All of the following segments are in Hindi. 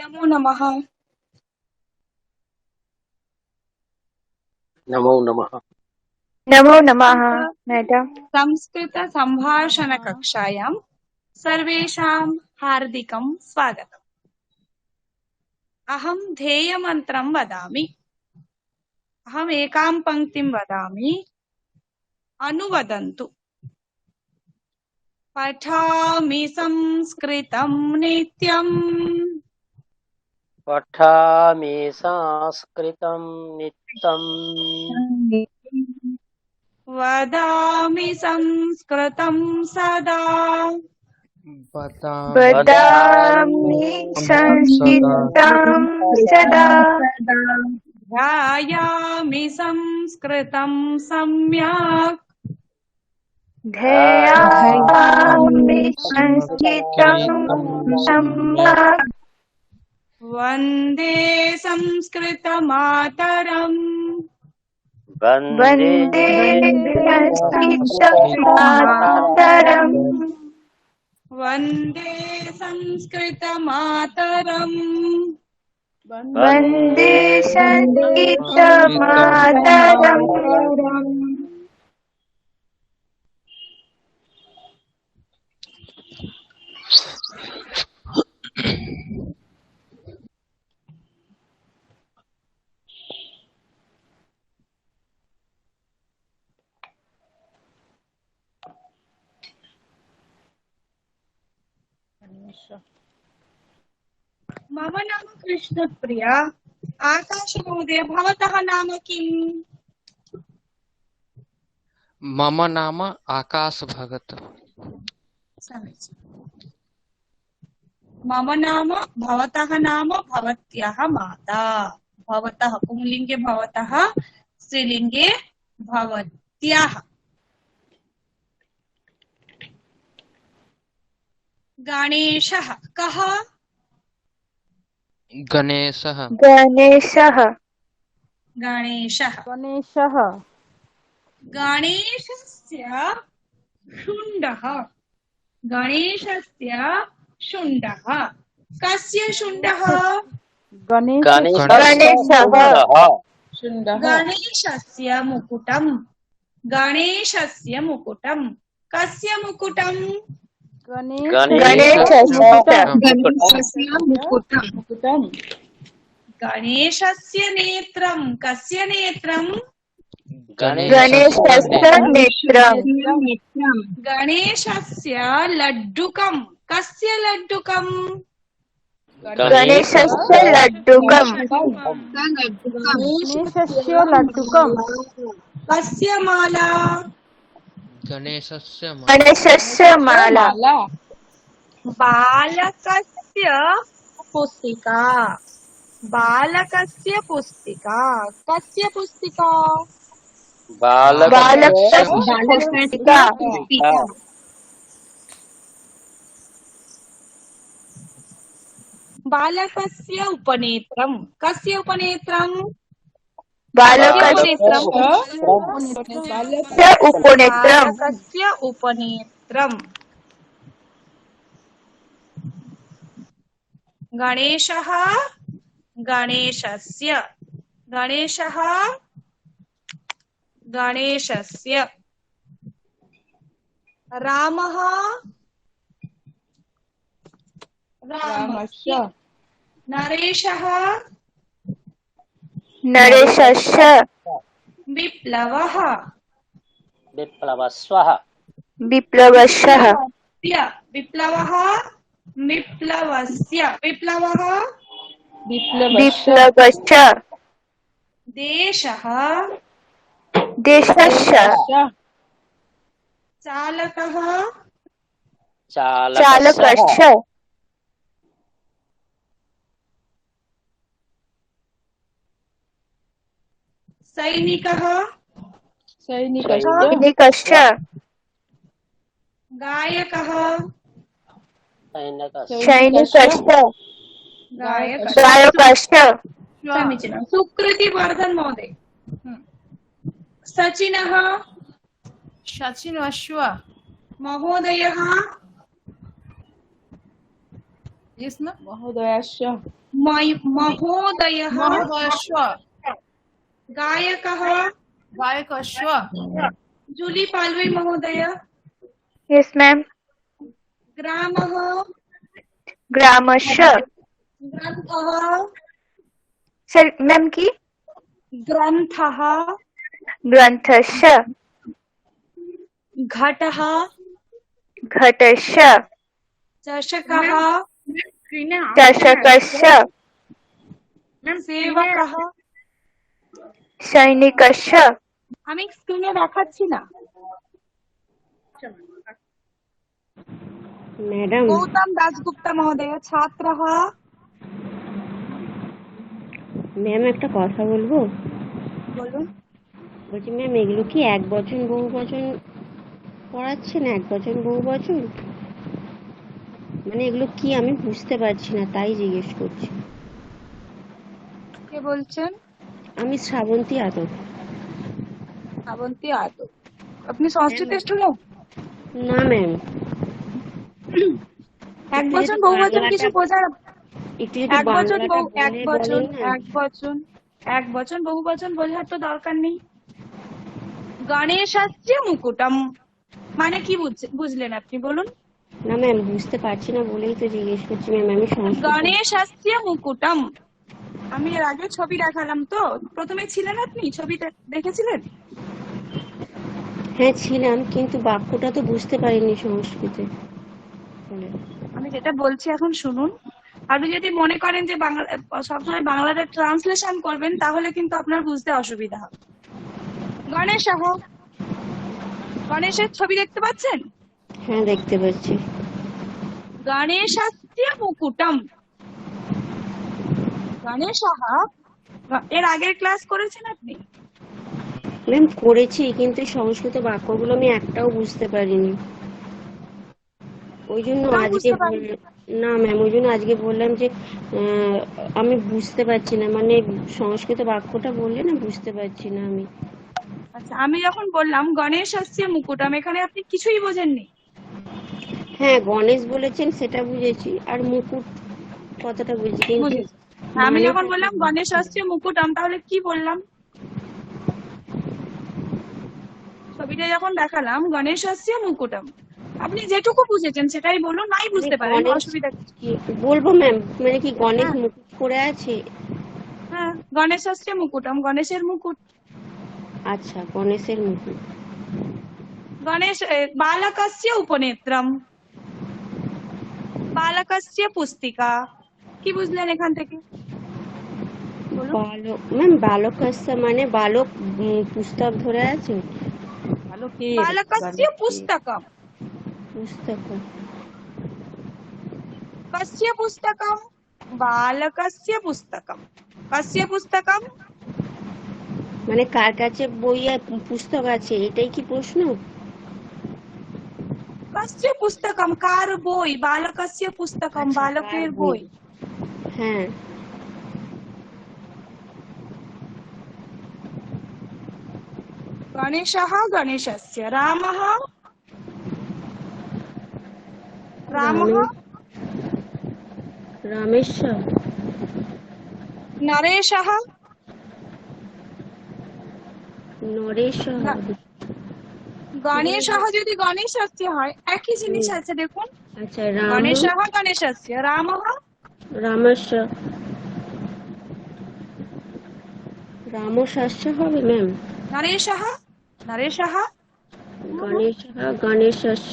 नमो नमः। नमो नमः। नमो नमः मैडम। संस्कृत संभाषण कक्षायां सर्वेषां हार्दिकं स्वागतम्। अहं ध्येयमन्त्रं वदामि। अहम् एकां पङ्क्तिं वदामि, अनुवदन्तु। पठामि संस्कृतं नित्यम्। पठामि संस्कृतं नित्यम्। वदामि संस्कृतं सदा। वदामि संस्कृतं सदा। ध्यायामि संस्कृतं सम्यक्। ध्यायामि संस्कृतं सम्यक्। वन्दे संस्कृतमातरम्। वन्दे संस्कृतमातरम्। वन्दे संस्कृतमातरम्। वन्दे संस्कृतमातरम्। मम नाम कृष्णप्रिया। आकाशमहोदय, भवतः नाम किम्? मम नाम आकाश भगत। समीचीनम्। मम नाम, भवतः नाम, भवत्याः माता। भवतः पुंलिङ्गे भवतः, स्त्रीलिङ्गे भवत्याः। गणेशः कः? गणेशः गणेशः गणेशः। गणेशः गणेशस्य शुण्डः। गणेशस्य शुण्डः। कस्य शुण्डः? गणेशस्य मुकुटम्। गणेशस्य मुकुटम्। कस्य मुकुटम्? गणेशस्य मुकुटम्। गणेशस्य नेत्रम्। कस्य नेत्रम्? गणेशस्य नेत्रम्। गणेशस्य लड्डुकम्। कस्य लड्डुकम्? गणेशस्य लड्डुकम्। गणेशस्य लड्डुकम्। कस्य माला? गणेशस्य गणेशस्य माला। बालकस्य पुस्तिका। बालकस्य पुस्तिका। कस्य पुस्तिका? बालकस्य पुस्तिका। बालकस्य उपनेत्रम्। कस्य उपनेत्रम्? बालकस्य उपनेत्रम्। बालकस्य उपनेत्रम्। गणेशः गणेशस्य। गणेशः गणेशस्य। रामः रामस्य। नरेशः नरेशस्य। विप्लवः विप्लवस्वः। विप्लवस्य। विप्लवः विप्लवस्य। विप्लवः विप्लवस्य। देशः देशस्य। चालकः चालकस्य। सैनिकः सैनिकस्य। गायकः सैनिकस्य। गायकस्य। समीचीनं। सुकृतिवर्धन महोदय। सचिनः सचिनस्य महोदयः महोदयस्य महोदयः महोदयश्व गायकः गायकश्व जूली पाल्वे महोदय Yes, ma'am. ग्रामः Gramashya. ग्रन्थः Sir, ma'am की ग्रन्थः Granthasya. घटः Ghatasya. चषकः Chashakasya. सेवकः Sainikasya. আমি স্ক্রিনে দেখাচ্ছি না ম্যাডাম গৌতম দাশগুপ্তা মহোদয় ছাত্রः ম্যাম একটা কথা বলবো বলুন বলছি ম্যাম এগুলো কি এক বচন বহু বচন পড়াচ্ছেন এক বচন বহু বচন মানে এগুলো কি আমি বুঝতে পারছি না তাই জিজ্ঞেস করছি কে বলছেন আমি শ্রাবন্তী আদব শ্রাবন্তী আদব আপনি সংস্কৃত স্টুডেন্ট না ম্যাম এক বচন বহু বচন কিছু বোঝার একটু যদি এক বচন বাংলাটা বহু এক বলে বচন বলেন না। এক বচন বহু বচন বোঝার তো দরকার নেই গণেশাস্য মুকুটম মানে কি বুঝলেন আপনি বলুন না ম্যাম বুঝতে পারছি না বলেই তো জিজ্ঞেস করছি ম্যাম আমি সংস্কৃত গণেশাস্য মুকুটম আমি এর আগে ছবি দেখালাম তো প্রথমে ছিলেন আপনি ছবিতে দেখেছিলেন হ্যাঁ ছিলাম কিন্তু বাক্যটা তো বুঝতে পারিনি সংস্কৃতে বলে আমি যেটা বলছি এখন শুনুন আপনি যদি মনে করেন যে বাংলা সবসময় বাংলাতে ট্রান্সলেশন করবেন তাহলে কিন্তু আপনার বুঝতে অসুবিধা হবে গণেশঃ গণেশের ছবি দেখতে পাচ্ছেন হ্যাঁ দেখতে পাচ্ছি গণেশাস্য মুকুটম গণেশঃ এর আগের ক্লাস করেছেন আপনি ম্যাম করেছি কিন্তু সংস্কৃত বাক্যগুলো আমি একটাও বুঝতে পারিনি ওই জন্য একটাও আজকে বুঝতে পারিনি? না ম্যাম ওই জন্য আজকে বললাম যে আমি বুঝতে পারছি না মানে সংস্কৃত বাক্যটা বললে না বুঝতে পারছি না আমি আচ্ছা আমি যখন বললাম গণেশাস্য মুকুটম এখানে আপনি কিছুই বোঝেননি হ্যাঁ গণেশ বলেছেন সেটা বুঝেছি আর মুকুট কথাটা বুঝি কিন্তু বুঝেছি আমি মানে- যখন বললাম গণেশাস্য মুকুটম তাহলে কি বললাম ছবিটা যখন দেখালাম গণেশাস্য মুকুটম আপনি যেটুকু বুঝেছেন সেটাই বলুন নাই বুঝতে পারেন গণেশ- অসুবিধা কিছু কি বলবো ম্যাম মানে কি গণেশ হ্যাঁ। মুকুট করে আছে হ্যাঁ গণেশাস্য মুকুটম গণেশের মুকুট আচ্ছা গণেশের মুকুট গণেশ বালকস্য উপনেত্রম বালকস্য পুস্তিকা কি বুঝলেন এখান থেকে বলুন বালক ম্যাম বালকাস্য মানে বালক পুস্তক ধরে আছে বালকস্য পুস্তকম পুস্তক কস্য পুস্তকম বালকস্য পুস্তকম কস্য পুস্তকম মানে কার কাছে বই আর পুস্তক আছে এটাই কি প্রশ্ন কস্য পুস্তকম কার বই বালকস্য পুস্তকম আচ্ছা, বালকের কার বই? বই হ্যাঁ গণেশः গণেশस्य রামः রামः রামেশ্বর নরেশः নরেশ্বর না। গণেশः যদি গণেশस्य হয় একই জিনিস আছে দেখুন আচ্ছা রাম গণেশः গণেশस्य রামः রামেশ্বর রামশাস্য হবে ম্যাম নরেশः নরেশः গণেশ গণেশস্য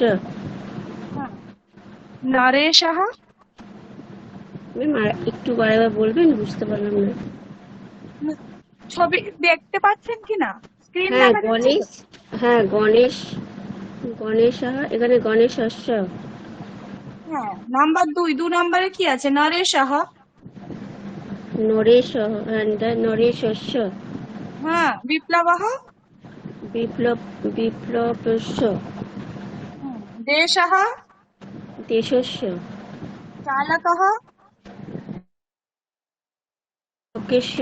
নরেশः ম্যাম আর একটু বারবার বলবেন বুঝতে পারলাম না ছবি দেখতে পাচ্ছেন কিনা স্ক্রিন হ্যাঁ দেখা যাচ্ছে গণেশ হ্যাঁ গণেশ গণেশ এখানে গণেশস্য হ্যাঁ নাম্বার 2 নম্বরে কি আছে নরেশः নরেশ নরেশস্য হ্যাঁ বিপ্লবः বিপ্লব বিপ্লবস্য দেশः দেশস্য চালকः লোকেস্য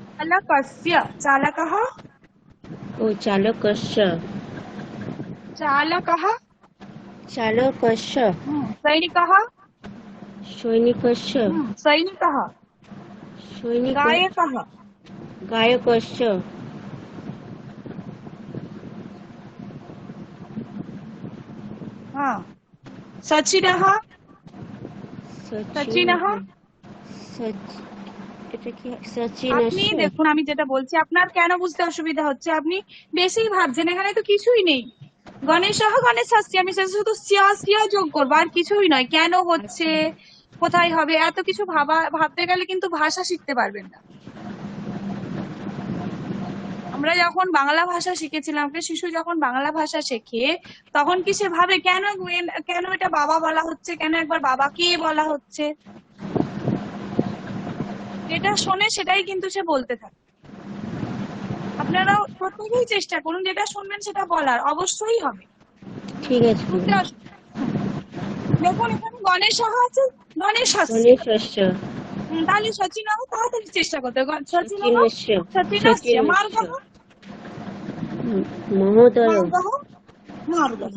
चालकस्य चालकः ও চালকস্য चालकः चालकस्य सैनिकः सैनिकस्य सैनिकः सैनिक गायकः गायकस्य हाँ सचिनः সচিনः এটা কি আপনি সচিনस्य দেখুন আমি যেটা বলছি আপনার কেন বুঝতে অসুবিধা হচ্ছে আপনি বেশি ভাবছেন এখানে তো কিছুই নেই গণেশः গণেশस्य আমি শুধু সিয়া যোগ করবো আর কিছুই নয় কেন হচ্ছে কোথায় হবে এত কিছু ভাবতে গেলে কিন্তু ভাষা শিখতে পারবেন না আমরা যখন বাংলা ভাষা শিখেছিলাম একটা শিশু যখন বাংলা ভাষা শেখে তখন কি সে ভাবে কেন এটা বাবা বলা হচ্ছে কেন একবার বাবাকে বলা হচ্ছে যেটা শোনে সেটাই কিন্তু সে বলতে থাকে আপনারা প্রত্যেকেই চেষ্টা করুন যেটা শুনবেন সেটা বলার অবশ্যই হবে ঠিক আছে বুঝতে অসুবিধা দেখুন এখানে গণেশः আছে গণেশस्य গণেশस्य তাহলে সচিনः তাড়াতাড়ি চেষ্টা করতে হবে সচিনः সচিনस्य সচিনस्य মার্গः মহোদয় মার্গः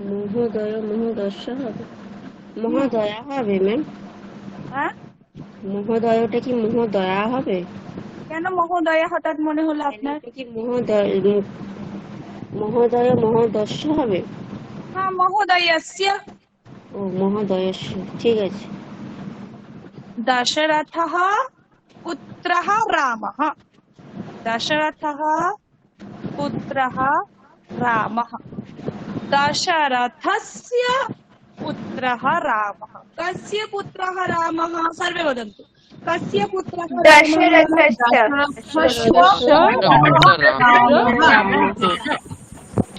মহোদয় মহোদস্য হবে মহোদয়া হবে ম্যাম হ্যাঁ মহোদয়টা কি মহোদয়া হবে কেন মহোদয়া হঠাৎ মনে হলো আপনার এটা কি মহোদয় মহোদস্য হবে হ্যাঁ মহোদয়स्य ও মহোদয়স্য ঠিক আছে दशरथः पुत्रः रामः दशरथः पुत्रः रामः दशरथस्य पुत्रः रामः कस्य पुत्रः रामः सर्वे वदन्तु कस्य पुत्रः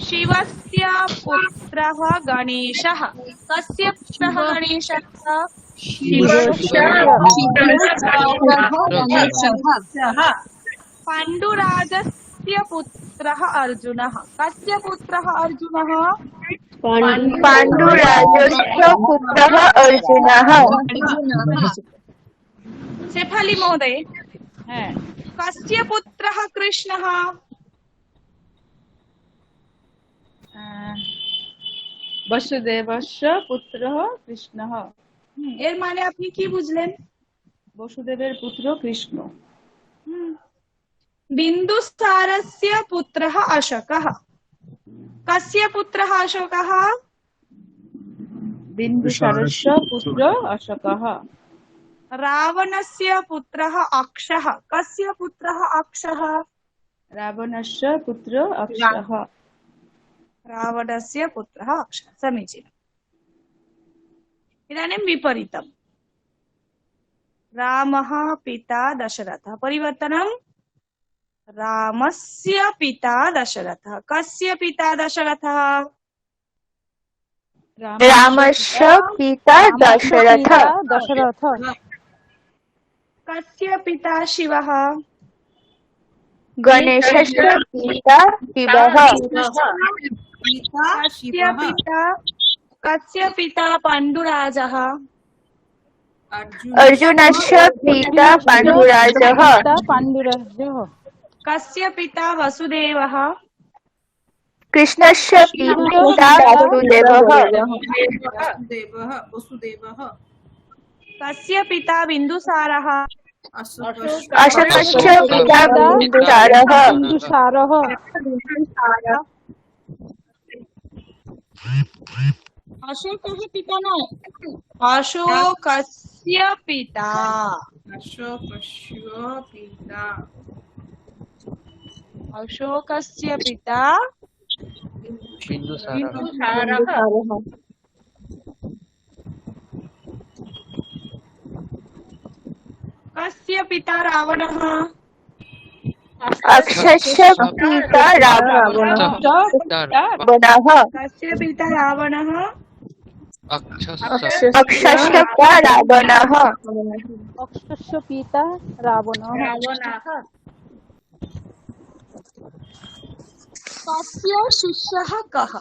शिवस्य पुत्रः गणेशः कस्य पुत्रः गणेशः पाण्डुराजस्य पुत्रः अर्जुनः कस्य पुत्रः अर्जुनः पाण्डुराजस्य पुत्रः अर्जुनः शेफाली महोदय कस्य पुत्रः कृष्णः বসুদেবস্য পুত্রः কৃষ্ণः এর মানে আপনি কি বুঝলেন বসুদেবের পুত্র কৃষ্ণ बिन्दुसारस्य पुत्रः अशोकः कस्य पुत्रः अशोकः बिन्दुसारस्य पुत्र अशोकः रावणस्य पुत्रः अक्षः कस्य पुत्रः अक्षः रावणस्य पुत्र अक्षः रावणस्य पुत्रः अक्षः समीचीनम् इदानीं विपरीतम् रामः पिता दशरथः परिवर्तनं रामस्य पिता दशरथः कस्य पिता दशरथः रामस्य पिता दशरथः कस्य पिता शिवः गणेशस्य पिता शिवः कस्य पिता पाण्डुराजः अर्जुनस्य पिता पाण्डुराजः कस्य पिता वसुदेवः कृष्णस्य पिता वसुदेवः कस्य पिता बिन्दुसारः अशोकस्य पिता बिन्दुसारः अशोकः पिता न अशोकस्य पिता अशोकस्य पिता बिन्दुसारः कस्य पिता रावणः अक्षस्य पिता रावणः कस्य पिता रावणः अक्षस्य पिता रावणः अक्षस्य पिता रावणः कस्य शिष्यः कः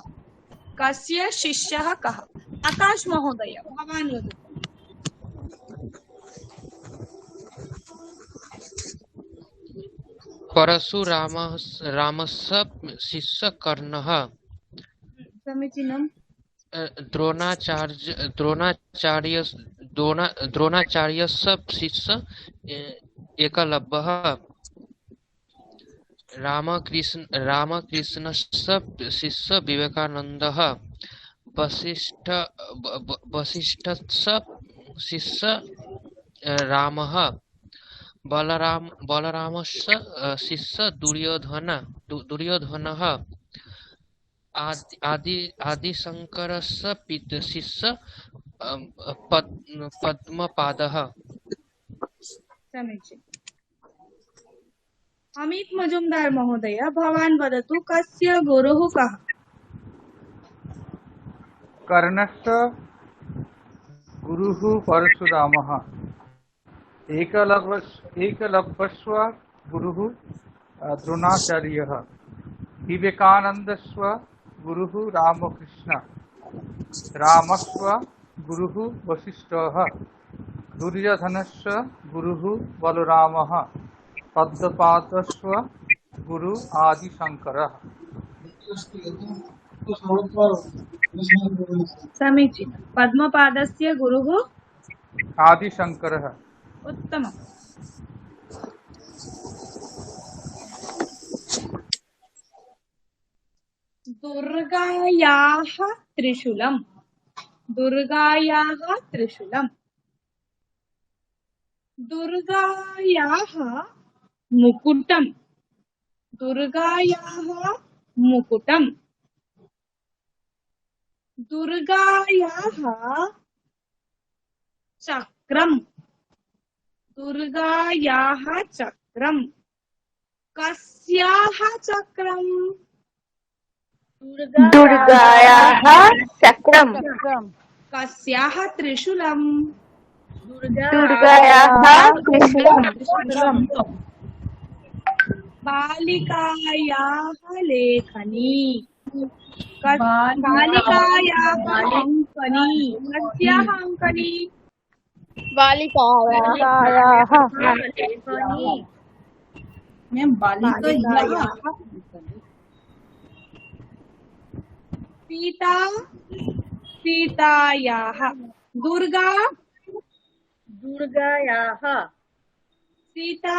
कस्य शिष्यः कः आकाश महोदय भवान् वदतु परशुरामस्य शिष्यः कर्णः समीचीनम् द्रोणाचार्यस्य शिष्य एकलव्यः रामकृष्णस्य शिष्य विवेकानन्दः वसिष्ठस्य शिष्य रामः बलरामस्य शिष्य दुर्योधनः आदिशङ्करस्य शिष्य पद्मपादः। समीचीनम् अमित मजुमदार महोदय भवान् वदतु कस्य गुरुः कः? कर्णस्य गुरुः परशुरामः, एकलव्यस्य गुरुः द्रोणाचार्यः, विवेकानन्दस्य गुरुः रामकृष्ण, रामस्य गुरुः वसिष्ठः, दुर्योधनस्य गुरुः बलरामः, पद्मपादस्य गुरु आदिशङ्करः। समीचीनम् पद्मपादस्य गुरुः आदिशङ्करः। उत्तमम् दुर्गायाः त्रिशूलम् दुर्गायाः त्रिशूलम् दुर्गायाः मुकुटम् दुर्गायाः मुकुटम् दुर्गायाः चक्रम् दुर्गायाः चक्रम् कस्याः चक्रम् दुर्गायाः चक्रम् कस्याः त्रिशूलम् दुर्गायाः त्रिशूलम् बालिकायाः लेखनी बालिकायाः अङ्कनी कस्याः अङ्कनी बालिकायाः बालिकायाः सीता सीतायाः दुर्गायाः सीता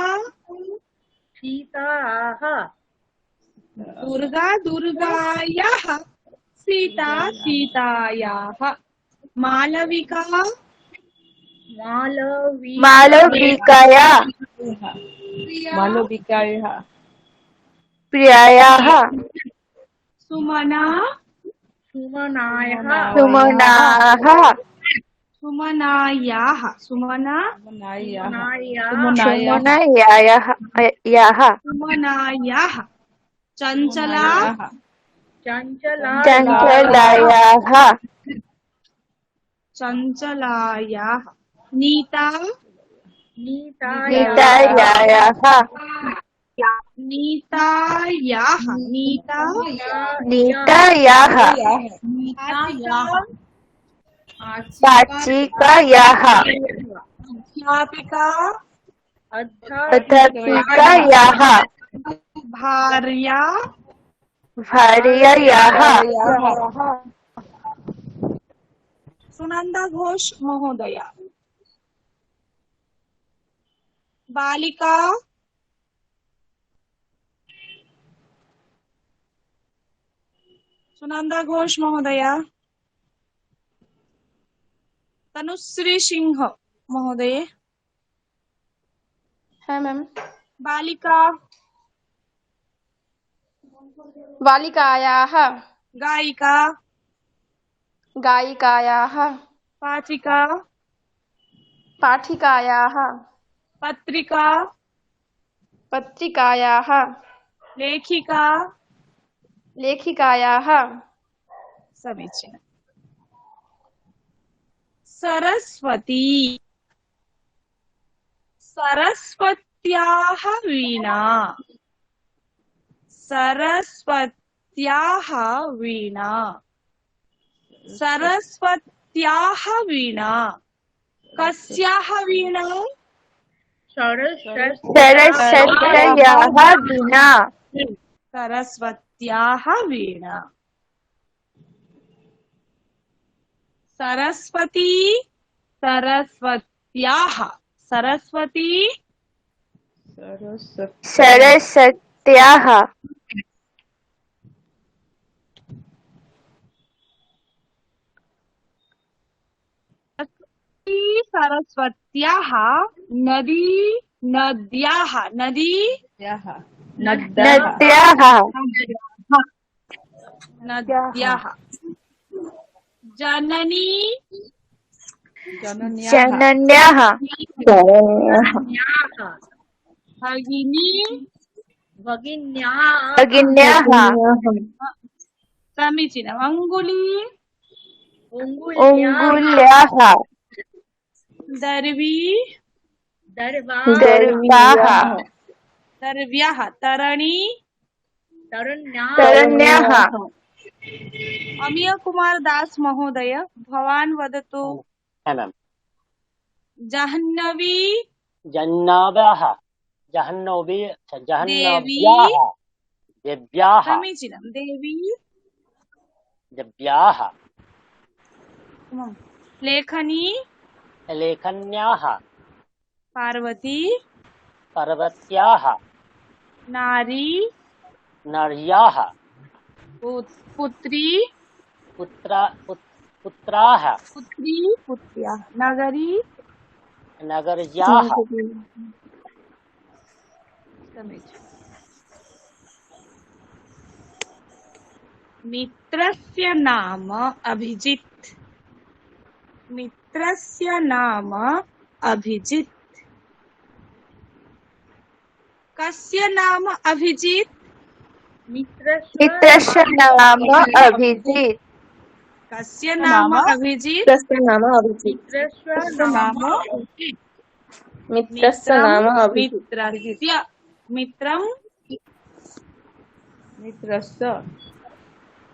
दुर्गायाः सीता सीतायाः मालविका मालविकायाः प्रियायाः सुमना सुमनायाः चञ्चलायाः नीतायाः पाचिकायाः अध्यापिकायाः भार्यायाः सुनंदा घोष महोदय बालिका सुनंदा घोष महोदय तनुश्री सिंह महोदय है मैम बालिकायाः गायिकायाः पाठिकायाः पत्रिकायाः लेखिकायाः समीचीनम् सरस्वत्याः वीणा कस्याः वीणा सरस्वत्याः वीणा सरस्वती सरस्वत्याः सरस्वती सरस्वत्याः सरस्वत्याः नदी नद्याः नदी नद्याः नद्याः जननी जनन्याः भगिनी भगिन्याः समीचीनम् अङ्गुली अङ्गुल्याः दर्वी दर्वाः दर्व्याः तरणी तरण्याः अमीय कुमार दास महोदय भवान् वदतु है मैम। जाह्नवी जह्नव्यः जह्नवी देवी जह्नव्याः देव्याः समीचीनं देवी देव्याः लेखनी लेखन्याः पार्वती पार्वत्याः नारी नर्याः पुत्री पुत्राः पुत्री पुत्र्याः नगरी नगर्याः समीचीनम् मित्रस्य नाम अभिजित् मित्रस्य नाम अभिजित् कस्य नाम अभिजित् मित्रस्य नाम अभिजित् कस्य नाम अभिजित् मित्रस्य नाम अभिजित् मित्रस्य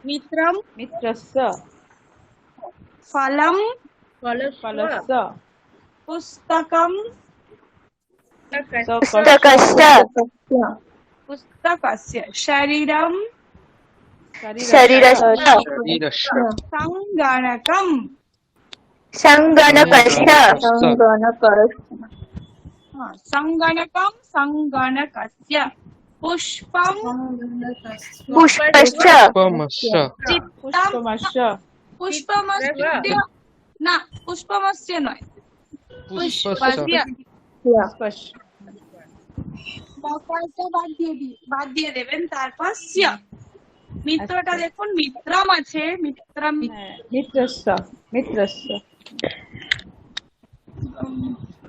मित्रं मित्रं फलं पुस्तकं पुस्तकस्य शरीरं शरीरस्य सङ्गणकं सङ्गणकस्य सङ्गणकं सङ्गणकस्य पुष्पं पुष्पश्च चित्तं पुष्पमस्य न पुष्पमस्य নয় পুষ্পस्य মকরটা বাদ দিয়ে দেবেন তারপর স্য মিত্রটা দেখুন মিত্রম আছে মিত্রম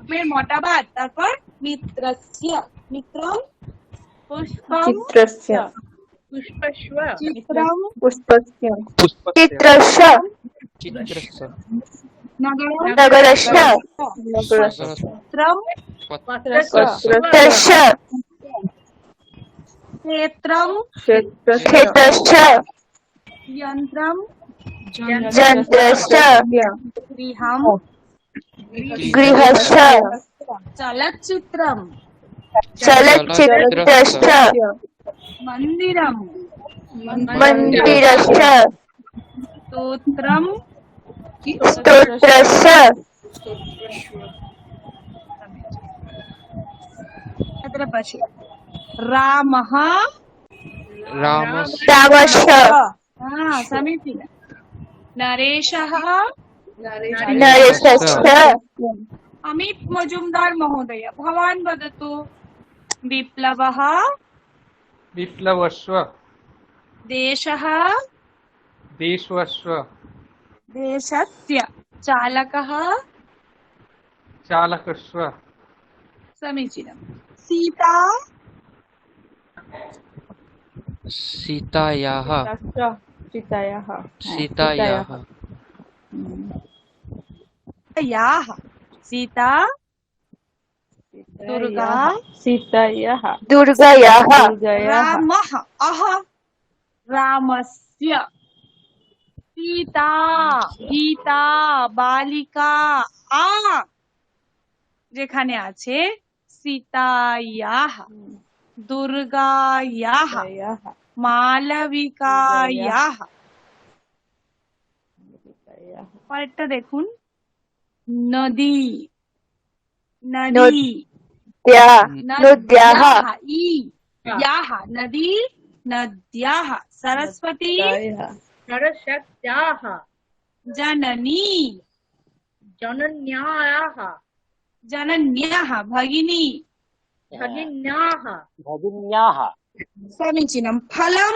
মের মোটা বাদ তারপর মিত্রস্য মিত্রম পুষ্পম চিত্রম चित्रस्य नगरस्य चित्रम तस्य क्षेत्रम क्षेत्रस्य यन्त्रम यन्त्रस्य गृहं गृहस्य चलच्चित्रम चलच्चित्रस्य मंदिरम मन्दिरस्य स्तोत्रम स्तोत्रस्य अत्र पश्य रामः रामस्य समीचीनं नरेशः नरेशस्य अमित मजुमदार महोदय भवान् वदतु विप्लवः विप्लवस्व देशः देशवस्व देशस्य चालकः चालकस्व समीचीनं सीता सीतायाः याः सीता दुर्गा दुर्गायाः रामः अह रामस्य सीता गीता बालिका आ যেখানে আছে সীতায়াহ দুর্গায়াহ মালবিকায়াহ পরেরটা দেখুন, নদী, নদী, नद्या नद्याः नद्याः, याः, नदी, नद्याः, सरस्वती, सरस्वत्याः जननी, जनन्याः जनन्याः, भगिनी, भगिन्याः भगिन्याः समीचीनं। फलं,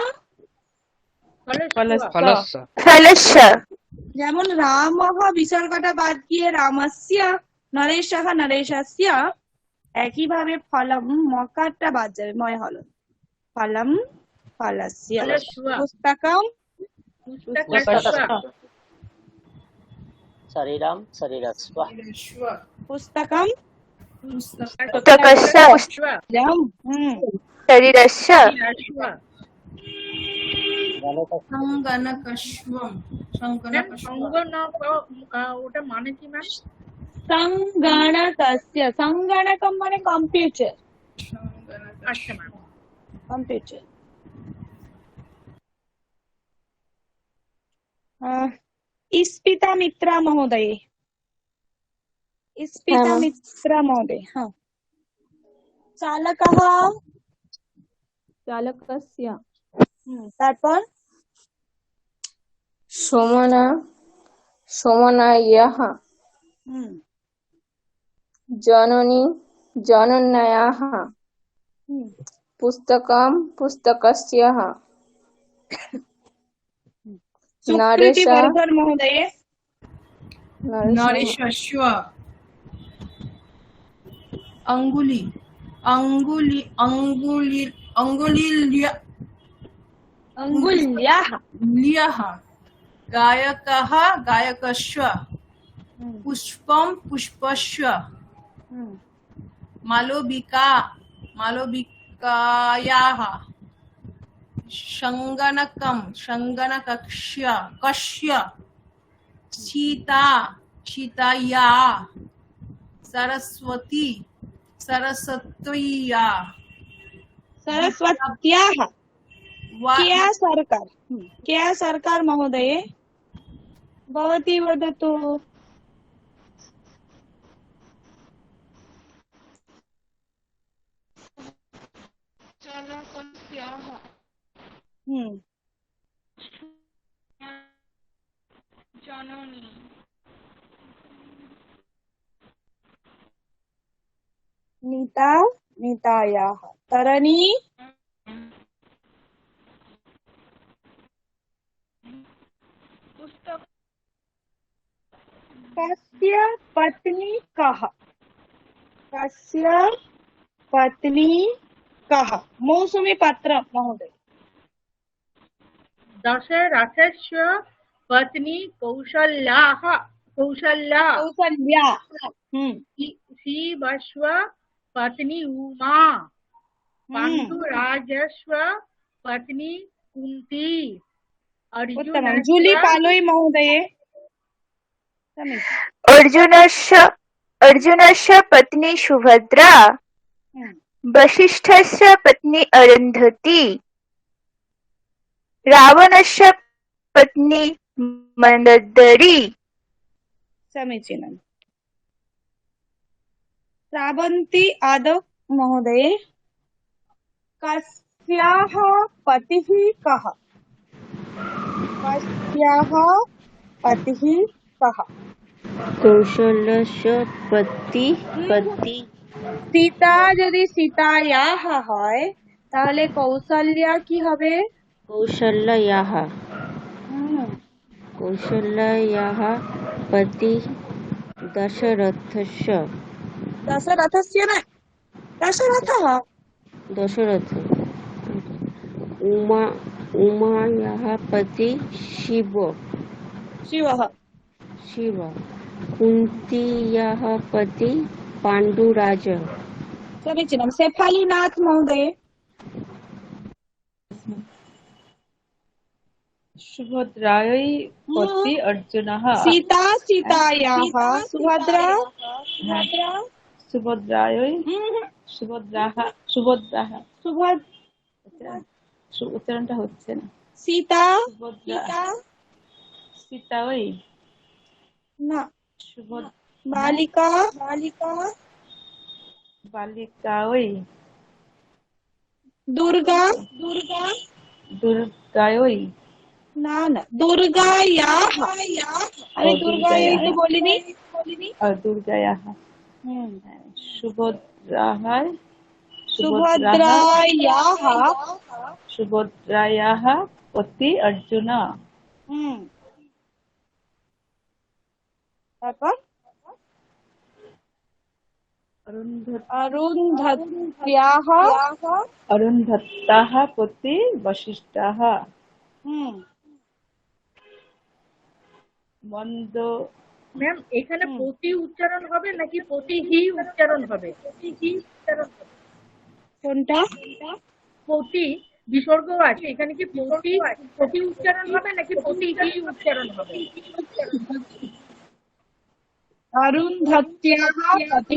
फलस्य फलस्य फलस्य যেমন রামः বিসর্গটা বাদ দিয়ে রামস্য, নরেশः নরেশস্য, একইভাবে ফলম মকারটা বাদ যাবে, ময় হল ফলম ফলস্য। फलस्य পুস্তকম, पुस्तकस्य शरीरं शरीरस्व পুস্তকম, पुस्तकस्य जम, शरीरस्य संगणकस्वं संगणक ওটা মানে কি ম্যাম? সংগণকস্য, সংগণকম মানে কম্পিউটার, আচ্ছা ম্যাম। কম্পিউটার। इस्पिता मित्रा महोदय, इस्पिता हाँ। मित्रा महोदय, हाँ। चालकः, चालकस्य তারপর सोमनायाः হুম, जननी जनन्याः হুম, पुस्तकं पुस्तकस्य सुकृति नरेश वर्धन महोदय, नरेशस्य अंगुली अंगुली अंगुली अंगुलील्य अंगुल्याः, लियः गायकः गायकस्य হুম, पुष्पं पुष्पस्य হুম, मालविका मालविकायाः संगणकं संगणकस्य कस्य सीता सीताया सरस्वती सरस्वत्या सरस्वत्याः, क्या सरकार, क्या सरकार महोदय, भवती वदतु। हम्म, नीता नीतायाः, तरणि कस्य पत्नी कः, कस्य पत्नी कः, मौसुमी पत्र महोदय, दशरथस्य पत्नी कौशल्याः कौशल्या कौसल्या, शिवस्य पत्नी उमा पाण्डुराजस्य पत्नी कुन्ती उत्तमं। जूली पालोई महोदय, अर्जुनस्य अर्जुनस्य पत्नी सुभद्रा वसिष्ठस्य पत्नी अरुन्धती रावणस्य पत्नी मन्दरी समीचीनम्। श्रावन्ती आदव महोदय, कस्याः पतिः कः, कस्याः पतिः कः, কৌশল্যস্য পতি সীতা যদি সীতায়াহ হয় তাহলে কৌশল্যা কি হবে, কৌশল্যায়াः হুম, কৌশল্যায়াः পতি দশরথস্য দশরথস্য না, দশরথः, দশরথ উমায়াः পতি শিব शिवः, शिव कुन्त्याः पति पाण्डुराज समीचीनं। शेफालीनाथ महोदय, सुभद्रायै पति अर्जुनः सीता सीतायाः, सुभद्रा सुभद्रायै सुभद्राः উচ্চারণটা হচ্ছে না। सीता সুভদ্রা সীতাই না। সুভদ্রা বালিকা বালিকায় দুর্গা দুর্গায় না না দুর্গায়াহ আমি দুর্গায় তো বলিনি। দুর্গায়াহ হুম সুভদ্রায় সুভদ্রায়াহ সুভদ্রায়াহ পতি অর্জুন হুম তারপর অরুন্ধত্যাহ অরুন্ধত্তাহ পতি বশিষ্ঠः হুম মন্দ ম্যাম এখানে প্রতি উচ্চারণ হবে নাকি প্রতিহি উচ্চারণ হবে? কোনটা? প্রতি বিসর্গ আছে, এখানে কি প্রতি উচ্চারণ হবে নাকি প্রতিহি উচ্চারণ হবে? অরুন্ধত্যাহ পতি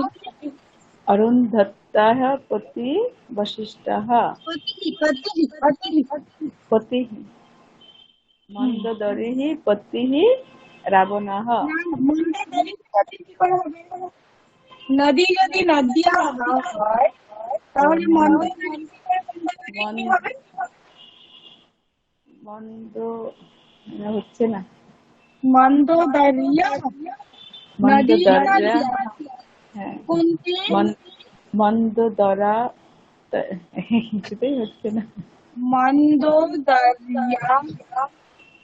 অরুন্ধত্তাহ পতি বশিষ্ঠः পতিः মন্দোদরিः পতিः রাবণः নদী যদি নদিয়া হয় তাহলে মন্দ হচ্ছে না মন্দোদরিয়া নদী মন্দোদরা হ্যাঁ কুন্তি মন্দোদরা কিছুতেই হচ্ছে না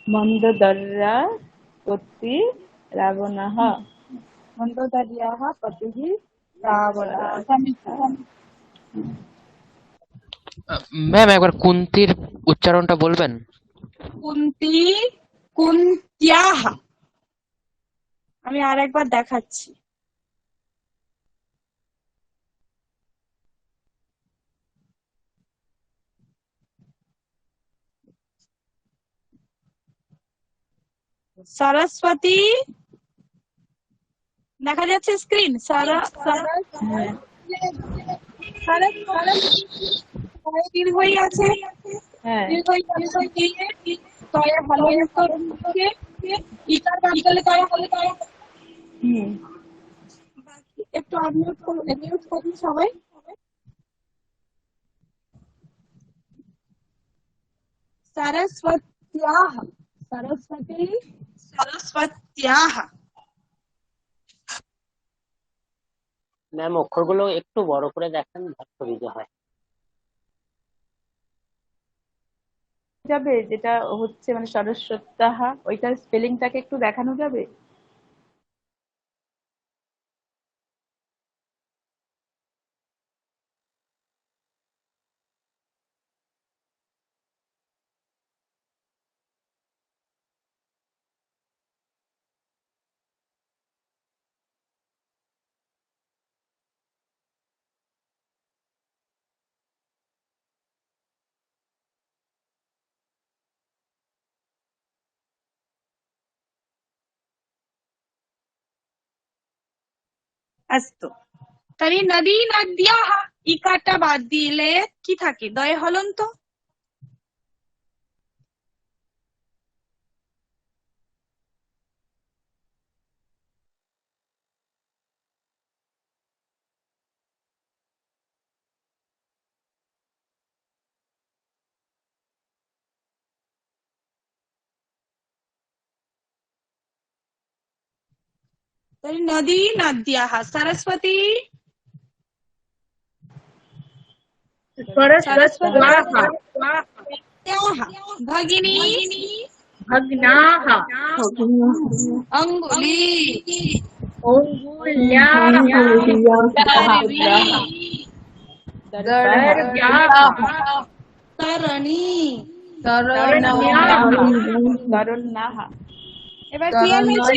মন্দোদরা পতি রাবণः মন্দোদরিয়াহ পতিঃ রাবণः। ম্যাম একবার কুন্তির উচ্চারণটা বলবেন? কুন্তি কুন্ত্যাহ আমি আরেকবার দেখাচ্ছি। সরস্বতী দেখা যাচ্ছে স্ক্রিন দীর্ঘই আছে হ্যাঁ একটু আনমিউট করুন সবাই। সরস্বত্যাহ সরস্বত্যাহ ম্যাম অক্ষরগুলো একটু বড় করে দেখান, ভালো সুবিধা হয়। যাবে যেটা হচ্ছে মানে সরস্বত্যাহ ওইটার স্পেলিংটাকে একটু দেখানো যাবে? আস্তু তাহলে নদী নদ্যাহ ইকারটা বাদ দিলে কি থাকে? দয়ে হলন্ত। তাহলে নদী নদ্যাহ সরস্বতী ভগিনী ভগ্নাः অঙ্গুলি অঙ্গুল্যাः দর্ভ্যাः তরণী তরণ্যাः এবার ক্লিয়ার হয়েছে?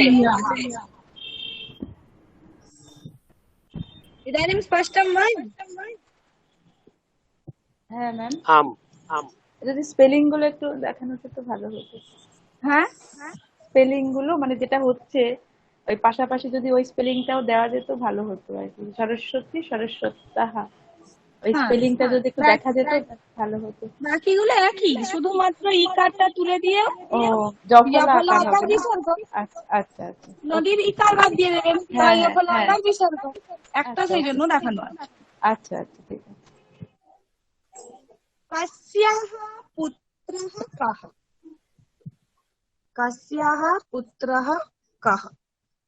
ইদানিং স্পষ্টম নয়? হ্যাঁ ম্যাম আম আম যদি স্পেলিং গুলো একটু দেখানো যেত ভালো হতো। হ্যাঁ স্পেলিং গুলো মানে যেটা হচ্ছে ওই পাশাপাশি যদি ওই স্পেলিংটাও দেওয়া যেত ভালো হতো আর কি। সরস্বতী সরস্বত্যাহ ওই হ্যাঁ স্পেলিংটা যদি একটু দেখা যেত ভালো হতো। বাকিগুলো একই, শুধুমাত্র ইকারটা তুলে দিয়ে ও জফলা ইয়ফলা আকার আকার হবে না? বিসর্গ, আচ্ছা আচ্ছা আচ্ছা নদীর ইকার বাদ দিয়ে দেবেন, হ্যাঁ হ্যাঁ ইয়ফলা হ্যাঁ আকার বিসর্গ, একটা আচ্ছা সেই আচ্ছা জন্য দেখানো আছে। আচ্ছা আচ্ছা ঠিক আছে। কাস্যাহ পুত্রঃ কাহ, কাস্যাহ পুত্রঃ কাহ,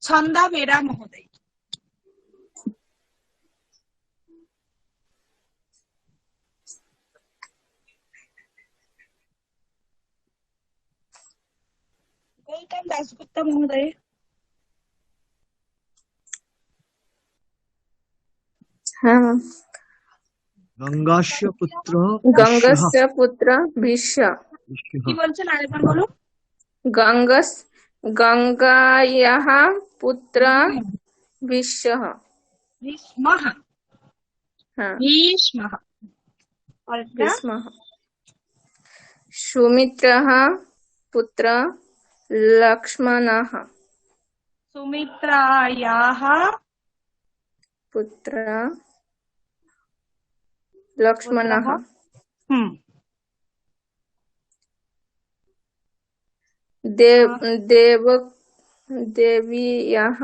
ছন্দা বেরা মহোদয়। गौतम दासगुप्ता महोदय। हाँ मैम। गङ्गास्य पुत्रः विश्वः गंगस्य पुत्र भीष्म। কি বলছেন আরেকবার বলুন। गंगस गंगायाः पुत्र भीष्मः। ভীষ্মः, हाँ ভীষ্মः। और क्या? भीष्मः। सुमित्रः पुत्र लक्ष्मणः। सुमित्रायाः पुत्र लक्ष्मणः। देव देव्याः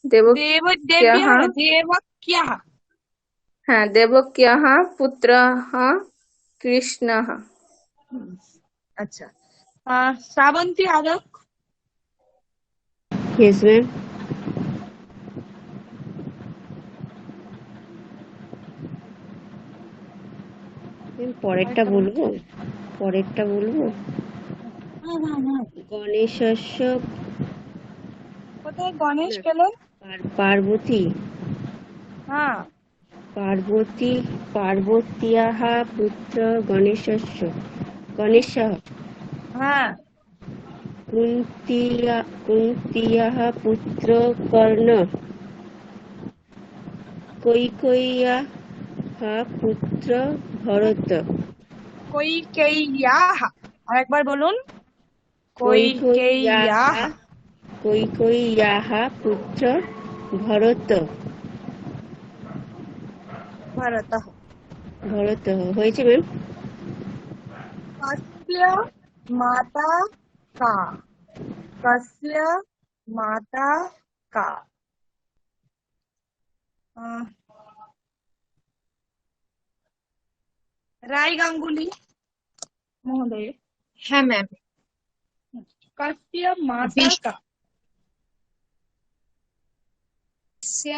देवक्याः देवक्याः, हाँ देवक्याः पुत्रः कृष्णः। अच्छा। श्रावंती आदक। Yes ma'am. পরেরটা বলবো, পরেরটা বলবো। গণেশস্য, কোথায় গণেশ পেলেন? পার্বতী, হ্যাঁ পার্বতী, পার্বত্যাः পুত্র গণেশস্য, গণেশः। হ্যাঁ কুন্ত্যাः পুত্র কর্ণ, কৈকেয়্যাः পুত্র ভরত। কৈকেয়্যাः, আরেকবার বলুন। কৈকেয়্যাः, কৈকেয়্যাः পুত্র ভরত। ভরতः। ভরত হয়েছে ম্যাম। कस्य माता का, कस्य माता का। राय गांगुली महोदय। হ্যাঁ ম্যাম। कस्य माता का, कस्य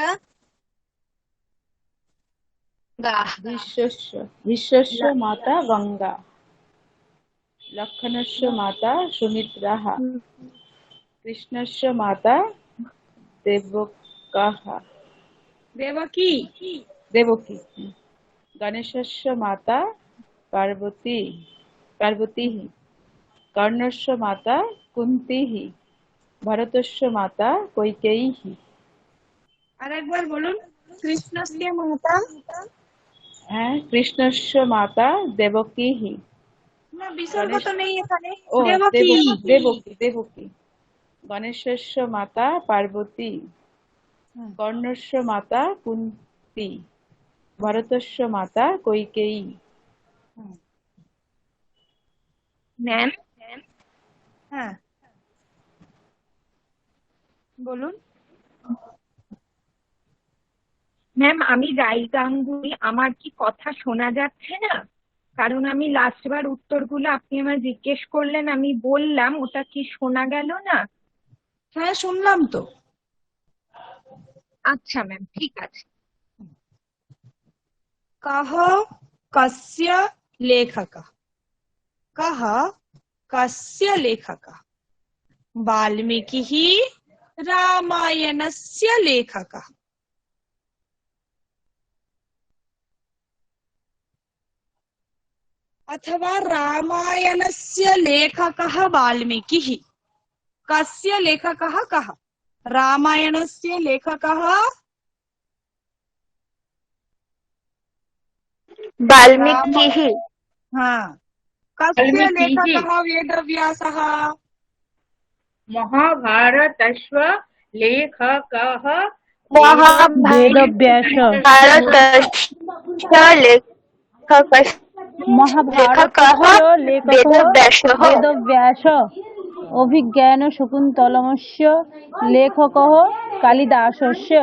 विश्वस्य माता गंगा, लक्ष्मणस्य माता सुमित्राः, कृष्णस्य माता देवकाः, देवकी, देवकी, गणेशस्य माता पार्वतीः, कर्णस्य माता कुन्तीः, भरतस्य माता कैकेयीः। আরেকবার বলুন। কৃষ্ণস্য মাতা, হ্যাঁ কৃষ্ণस्य মাতা দেবকীः। না বিসর্গ তো নেই এখানে। ও দেবকি, দেবকী, দেবকী। গণেশस्य মাতা পার্বতী, কর্ণस्य মাতা কুন্তী, ভরতस्य মাতা কৈকেয়ী। ম্যাম হ্যাঁ বলুন। ম্যাম আমি রাই গাঙ্গুলি, আমার কি কথা শোনা যাচ্ছে না? কারণ আমি লাস্টবার উত্তরগুলো আপনি আমায় জিজ্ঞেস করলেন, আমি বললাম, ওটা কি শোনা গেল না? হ্যাঁ শুনলাম তো। আচ্ছা ম্যাম ঠিক আছে। कः कस्य लेखकः, कः कस्य लेखकः। वाल्मीकिः रामायणस्य लेखकः। अथवा रामायणस्य लेखकः वाल्मीकिः। कस्य लेखकः कः? रामायणस्य लेखकः वाल्मीकिः। हाँ। कस्य लेखकः वेदव्यासः। महाभारतस्य लेखकः महाभारतस्य लेखकः महाभारतस्य लेखकः वेदव्यासः वेदव्यास অভিজ্ঞানশকুন্তলমस्य লেখকः কালিদাসस्य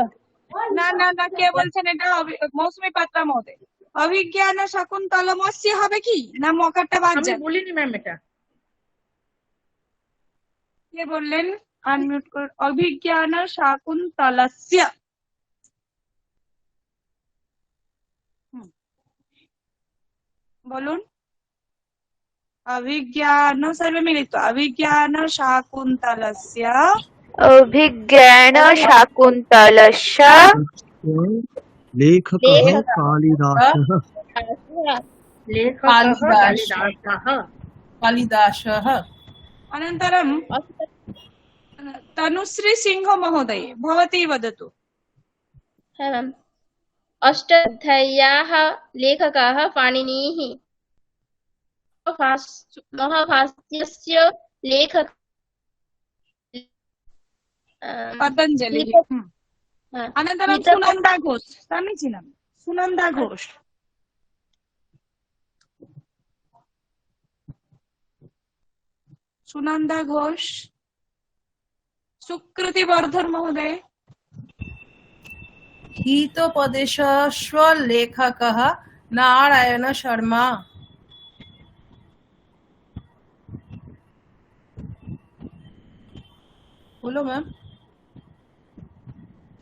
না না না, কে বলছেন এটা? মৌসুমী পাত্রা মহোদয়। অভিজ্ঞান শকুন্তলমস্য হবে কি না? মকারটা বাদ আমি যাবে। বলিনি ম্যাম এটা। কে বললেন? আনমিউট করুন। অভিজ্ঞান শাকুন্তলস্য। বলুন। অভিজ্ঞান, সর্বে মিলিত। অভিজ্ঞান শাকুন্তলস্য अभिज्ञान शाकुन्तलस्य लेखकः कालिदासः कालिदासः। अनन्तरं तनुश्री सिंह महोदय, भवती वदतु। अष्टाध्याय्याः लेखकः पाणिनिः। महाभाष्यस्य लेखक पतञ्जलिः। अनन्तरं सुनन्दा घोष। समीचीनं। सुनन्दा घोष। सुनन्दा घोष। सुकृति वर्धन महोदय। हितोपदेशस्य लेखकः नारायण शर्मा। बोलो मैम।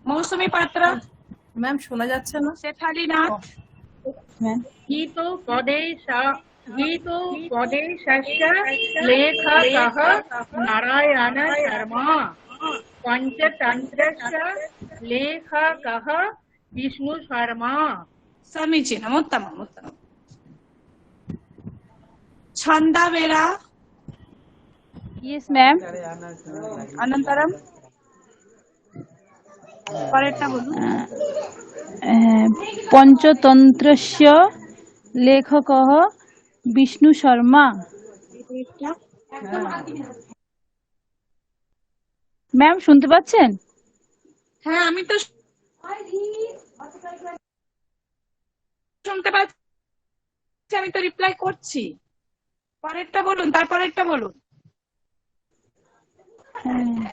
मौसुमी पात्रा। मैम শোনা যাচ্ছে না? शेफाली नाथ। हितोपदेशस्य लेखकः नारायण शर्मा। पंचतन्त्रस्य लेखकः विष्णु शर्मा। समीचीनम्, उत्तमम् उत्तमम्। छन्दा वेरा। Yes ma'am. अनन्तरं परेटा बोलुन। पंचतन्त्रस्य लेखकः विष्णु शर्मा। ম্যাম শুনতে পাচ্ছেন? হ্যাঁ, আমি তো শুনতে পাচ্ছি, আমি তো রিপ্লাই করছি। পরেরটা বলুন, তারপরেরটা বলুন।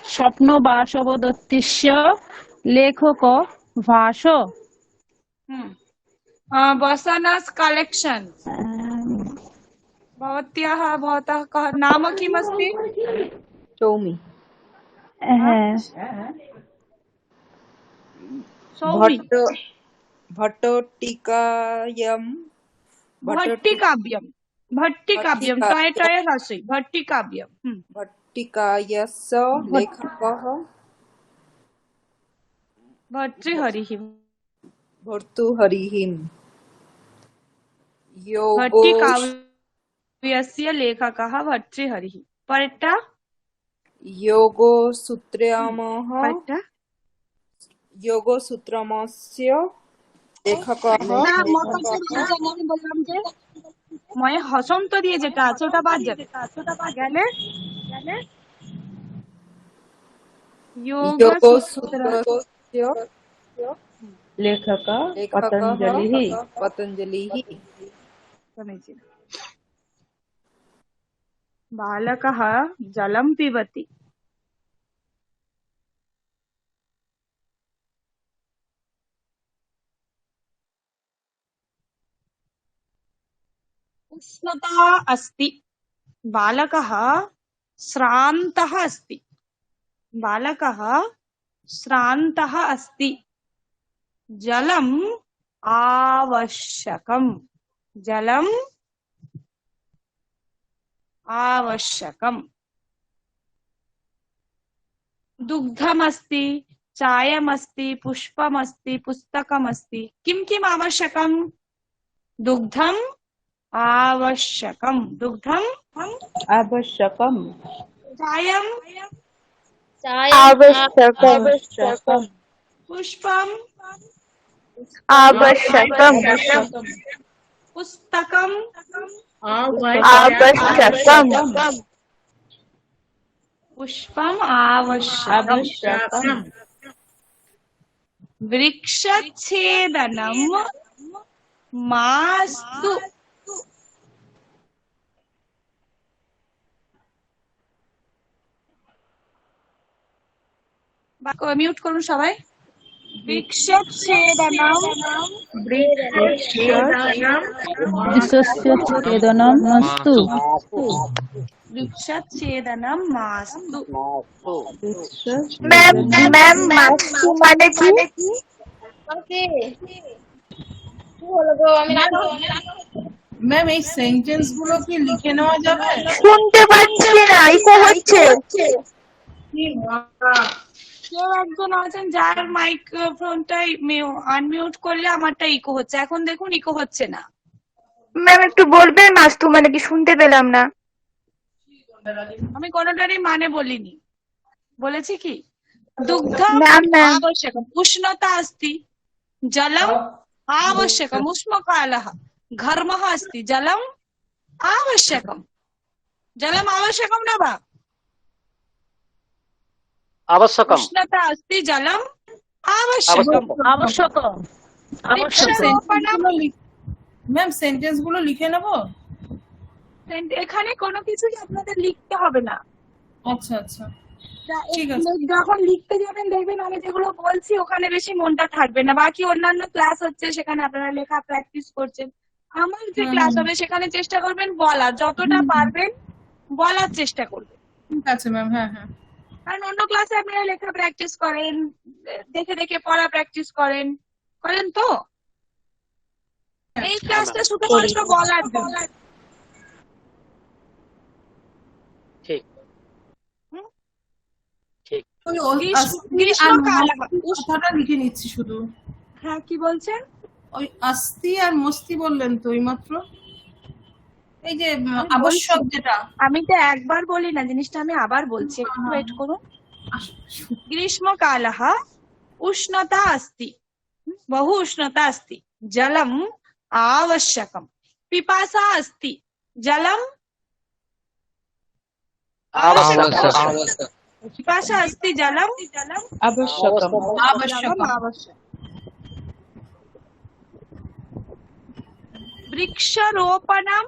স্বপ্ন বাসবদত্তস্য লেখক ভাস। वसनस् कलेक्शन। भवत्याः भवतः कः नाम किमस्ति? सौमी। सौमी। भट्टोटिकायम्। भट्टिकाव्यम्। भट्टिकाव्यम्। Toy toy हसि। भट्टिकाव्यम्। भट्टिकायस्य लेखकः भर्तृहरिः। भर्तृहरिः। भट्टिकाव्यस्य लेखकः भर्तृहरिः। परेटा योगसूत्रमस्य लेखकः। ময়ে হসন্ত দিয়ে যেটা আছে ওটা বাদ যাবে। গেলে योगसूत्रस्य लेखकः पतञ्जलिः। समीचीनम्। बालकः जलं पिबति। उष्णता अस्ति। बालकः श्रान्तः अस्ति। बालकः श्रान्तः अस्ति। जलम् आवश्यकम्। जलम् आवश्यकम्। दुग्धमस्ति, चायमस्ति, पुष्पमस्ति, पुस्तकमस्ति। किं किम् आवश्यकम्? दुग्धम् आवश्यकम्। दुग्धम् आवश्यकम्। चायम् आवश्यकम्। पुष्पम् आवश्यकम्। पुस्तकम् आवश्यकम्। पुष्पम् आवश्यकम्। वृक्षच्छेदनम मास्तु। মিউট করুন সবাই। वृक्षच्छेदनम ছেদনম মস্তু। वृक्षच्छेदनम मास्तु। ম্যাম ম্যাম মাস্তু মানে কি? কি হলো গো, আমি রাখো। ম্যাম এই সেন্টেন্স গুলো কি লিখে নেওয়া যাবে? শুনতে পাচ্ছি না, ইকো হচ্ছে। কেউ একজন আছেন যার মাইক্রোফোনটাই আনমিউট করলে আমারটা ইকো হচ্ছে, এখন দেখুন ইকো হচ্ছে না। ম্যাম একটু বলবেন মাস্তু মানে কি? শুনতে পেলাম না। আমি কোনোটারই মানে বলিনি, বলেছি কি দুগ্ধ आवश्यकम उष्णता अस्ति जलम आवश्यकम उष्मकालः घर्मः अस्ति जलम आवश्यकम न वा आवश्यकम उष्णता अस्ति जलम आवश्यकम। ম্যাম সেন্টেন্স গুলো লিখে নেব? এখানে কোনো কিছুই আপনাদের লিখতে হবে না। আচ্ছা আচ্ছা ঠিক আছে। যখন লিখতে যাবেন দেখবেন আমি যেগুলো বলছি ওখানে বেশি মনটা থাকবে না, বাকি অন্যান্য ক্লাস হচ্ছে সেখানে আপনারা লেখা প্র্যাকটিস করছেন। আমার যে ক্লাস হবে সেখানে চেষ্টা করবেন বলার, যতটা পারবেন বলার চেষ্টা করবেন। ঠিক আছে ম্যাম। হ্যাঁ হ্যাঁ, কারণ অন্য ক্লাসে আপনারা লেখা প্র্যাকটিস করেন, দেখে দেখে পড়া প্র্যাকটিস করেন তো। এই ক্লাসটা শুধুমাত্র বলার জন্য। ঠিক ঠিক। কথাটা লিখে নিচ্ছি শুধু। হ্যাঁ কি বলছেন? ওই আস্তি আর মস্তি বললেন তো এইমাত্র, এই যে আবশ্যক যেটা। আমি তো একবার বলি না জিনিসটা, আমি আবার বলছি, একটু ওয়েট করুন। গ্রীষ্মকালः উষ্ণতা अस्ति बहु उष्णता अस्ति जलम आवश्यकम पिपासा अस्ति जलम पिपासा अस्ति जलम आवश्यकम। वृक्षारोपणम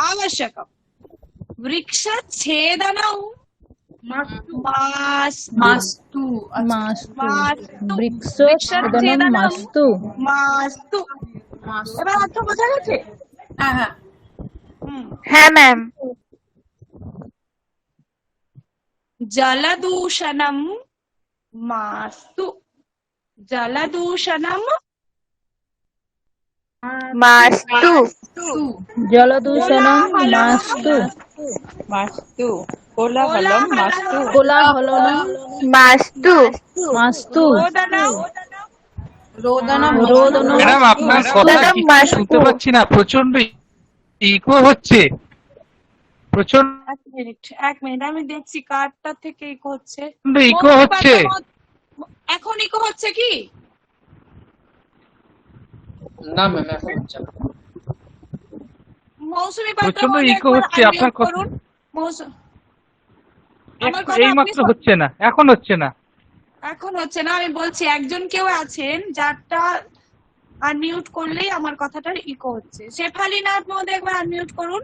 आवश्यकम। वृक्षच्छेदनम मास्तु। বৃক্ষচ্ছেদনম মাস্তু। এবার অর্থ বোঝা গেছে? হ্যাঁ ম্যাম। जलदूषणम मास्तु। जलदूषणम মাস্তু। জলদূষণম মাস্তু। কোলাহলম মাস্তু। ম্যাডাম আপনার কথা ঠিক শুনতে পাচ্ছি না, প্রচন্ড ইকো হচ্ছে প্রচন্ড। এক মিনিট আমি দেখছি কারটা থেকে ইকো হচ্ছে। ইকো হচ্ছে এখন ইকো হচ্ছে কি? না ম্যাম এখন হচ্ছে না। মৌসুমী পাত্র প্রচন্ড ইকো হচ্ছে আপনার কথা। এই মাত্র হচ্ছে না, এখন হচ্ছে না। এখন হচ্ছে না, আমি বলছি একজন কেউ আছেন যারটা আনমিউট করলেই আমার কথাটা ইকো হচ্ছে। শেফালি নাথ মহোদয় একবার আনমিউট করুন।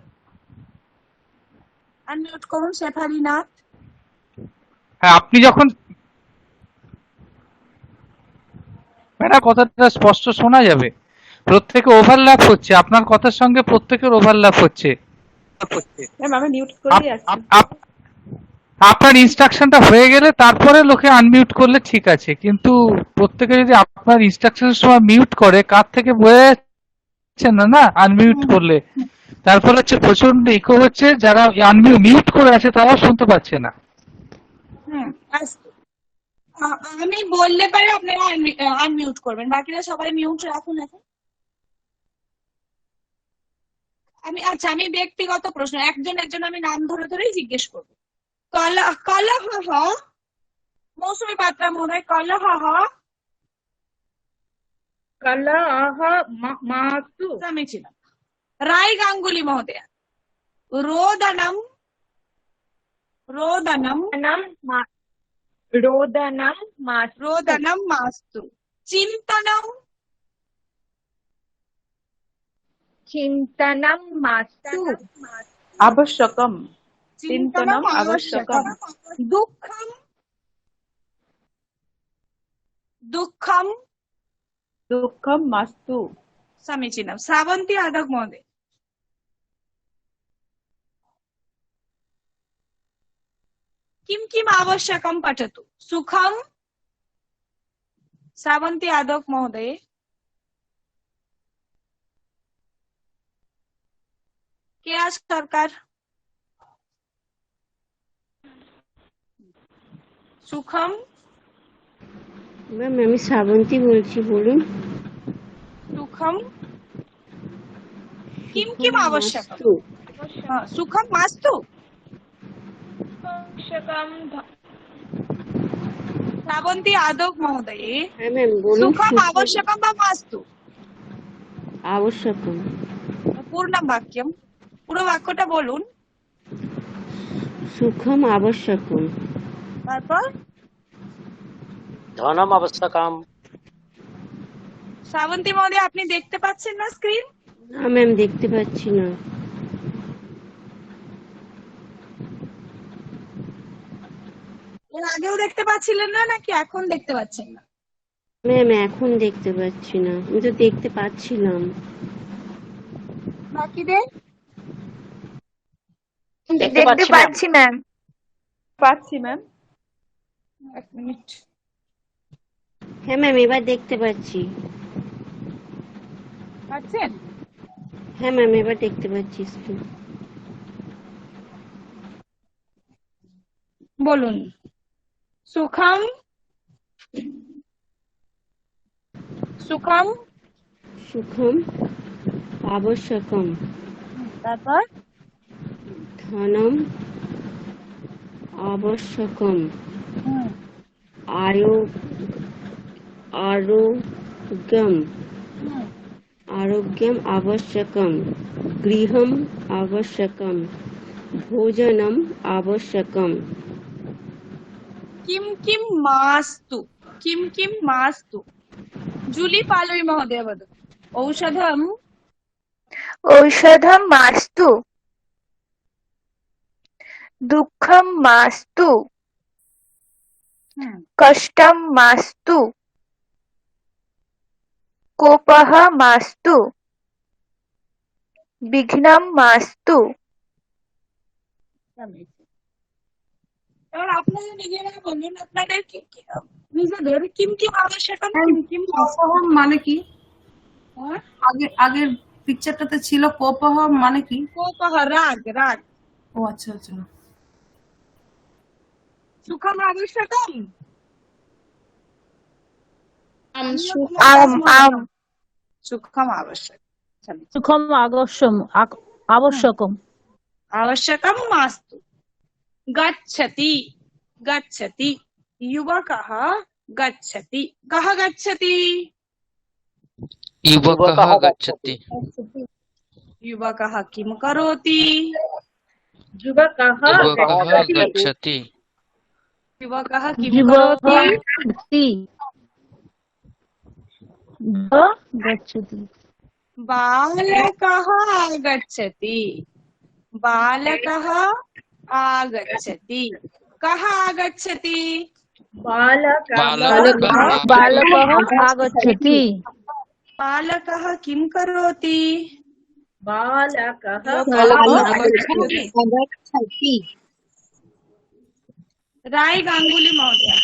শেফালি নাথ। হ্যাঁ আপনি যখন ম্যাডাম কথাটা স্পষ্ট শোনা যাবে, প্রত্যেকে ওভারল্যাপ হচ্ছে, আপনার কথার সঙ্গে প্রত্যেকের ওভারল্যাপ হচ্ছে। আমি মিউট করে আছি। আপনার ইনস্ট্রাকশনটা হয়ে গেলে তারপরে লোকে আনমিউট করলে ঠিক আছে, কিন্তু প্রত্যেকে যদি আপনার ইনস্ট্রাকশনের সময় মিউট করে, কার থেকে বোঝা যাচ্ছে না আনমিউট করলে, তারপরে হচ্ছে প্রচন্ড ইকো হচ্ছে, যারা মিউট করে আছে তারাও শুনতে পাচ্ছে না। আমি বললে পারে আপনারা আনমিউট করবেন, বাকিরা সবাই মিউট রাখুন এখন। আমি ব্যক্তিগত প্রশ্ন একজন আমি নাম ধরে ধরেই জিজ্ঞেস করবো। কলহ মৌসুমী পাত্রা মহোদয়, কলহ মাস্তু समीचीनं। राय गांगुली महोदय रोदनम रोदनम रोदनम मास्तु रोदनम मास्तु। चिंतनम चिंतनम मास्तु आवश्यकम चिंतनम चिंतनम आवश्यकम दुःखम दुःखम दुःखम मास्तु समीचीनम। श्रावंती आदक महोदय। किं किम् आवश्यकं पठतु। सुखम श्रावंती आदक महोदय। केया सरकार সুখম ম্যাম আমি শ্রাবন্তী বলছি, বলুন। সুখম কিম কিম আবশ্যকম। মাস্তু। সুখম মাস্তু आवश्यकम শ্রাবন্তী আদক মহোদয়ে। হ্যাঁ ম্যাম বলুন। সুখম আবশ্যকম বা মাস্তু? আবশ্যকম। পূর্ণ বাক্যম, পুরো বাক্যটা বলুন। সুখম আবশ্যকম। তারপর ধনম আবশ্যকম। শ্রাবন্তী মহোদয় আপনি দেখতে পাচ্ছেন না স্ক্রিন? না ম্যাম দেখতে পাচ্ছি না। এর আগেও দেখতে পাচ্ছিলেন না নাকি এখন দেখতে পাচ্ছেন না? ম্যাম এখন দেখতে পাচ্ছি না, আমি তো দেখতে পাচ্ছিলাম। বাকিদের দেখতে দেখতে পাচ্ছি ম্যাম। পাচ্ছি ম্যাম। পাচ্ছি ম্যাম। এক মিনিট। হ্যাঁ ম্যাম এবার দেখতে পাচ্ছি। পাচ্ছেন? হ্যাঁ ম্যাম এবার দেখতে পাচ্ছি স্ক্রিন। বলুন। সুখম সুখম সুখম আবশ্যকম। তারপর ধনম আবশ্যকম। হুম, आरोग्यम হুম। आरोग्यम आवश्यकम। गृहम आवश्यकम। भोजनम आवश्यकम। किम किम मास्तु किम किम मास्तु। जूली पालोई महोदय वदतु। औषधम औषधं मास्तु। दुःखं मास्तु। कष्टं मास्तु। कोपः मास्तु। विघ्नं मास्तु। এবার আপনারা নিজেরা বলুন আপনাদের নিজেদের কিম কিম আবশ্যকম কিম কিম কোপহম মানে কি? হ্যাঁ? আগের পিকচারটাতে ছিল কোপহম মানে কি? কোপহ রাগ রাগ। ও আচ্ছা আচ্ছা। সুখম আবশ্যকম आम आम সুখম আবশ্যক। सुखम आवश्यकम आवश्यकम मास्तु। गच्छति गच्छति युवकः गच्छति। कः गच्छति? युवकः गच्छति। युवकः किं करोति? युवकः गच्छति। युवकः किं करोति? गच्छति। बालकः आगच्छति। बालकः आगच्छति। कः आगच्छति? बालकः आगच्छति। बालकः किं करोति? बालकः आगच्छति। राय गांगुली महोदय।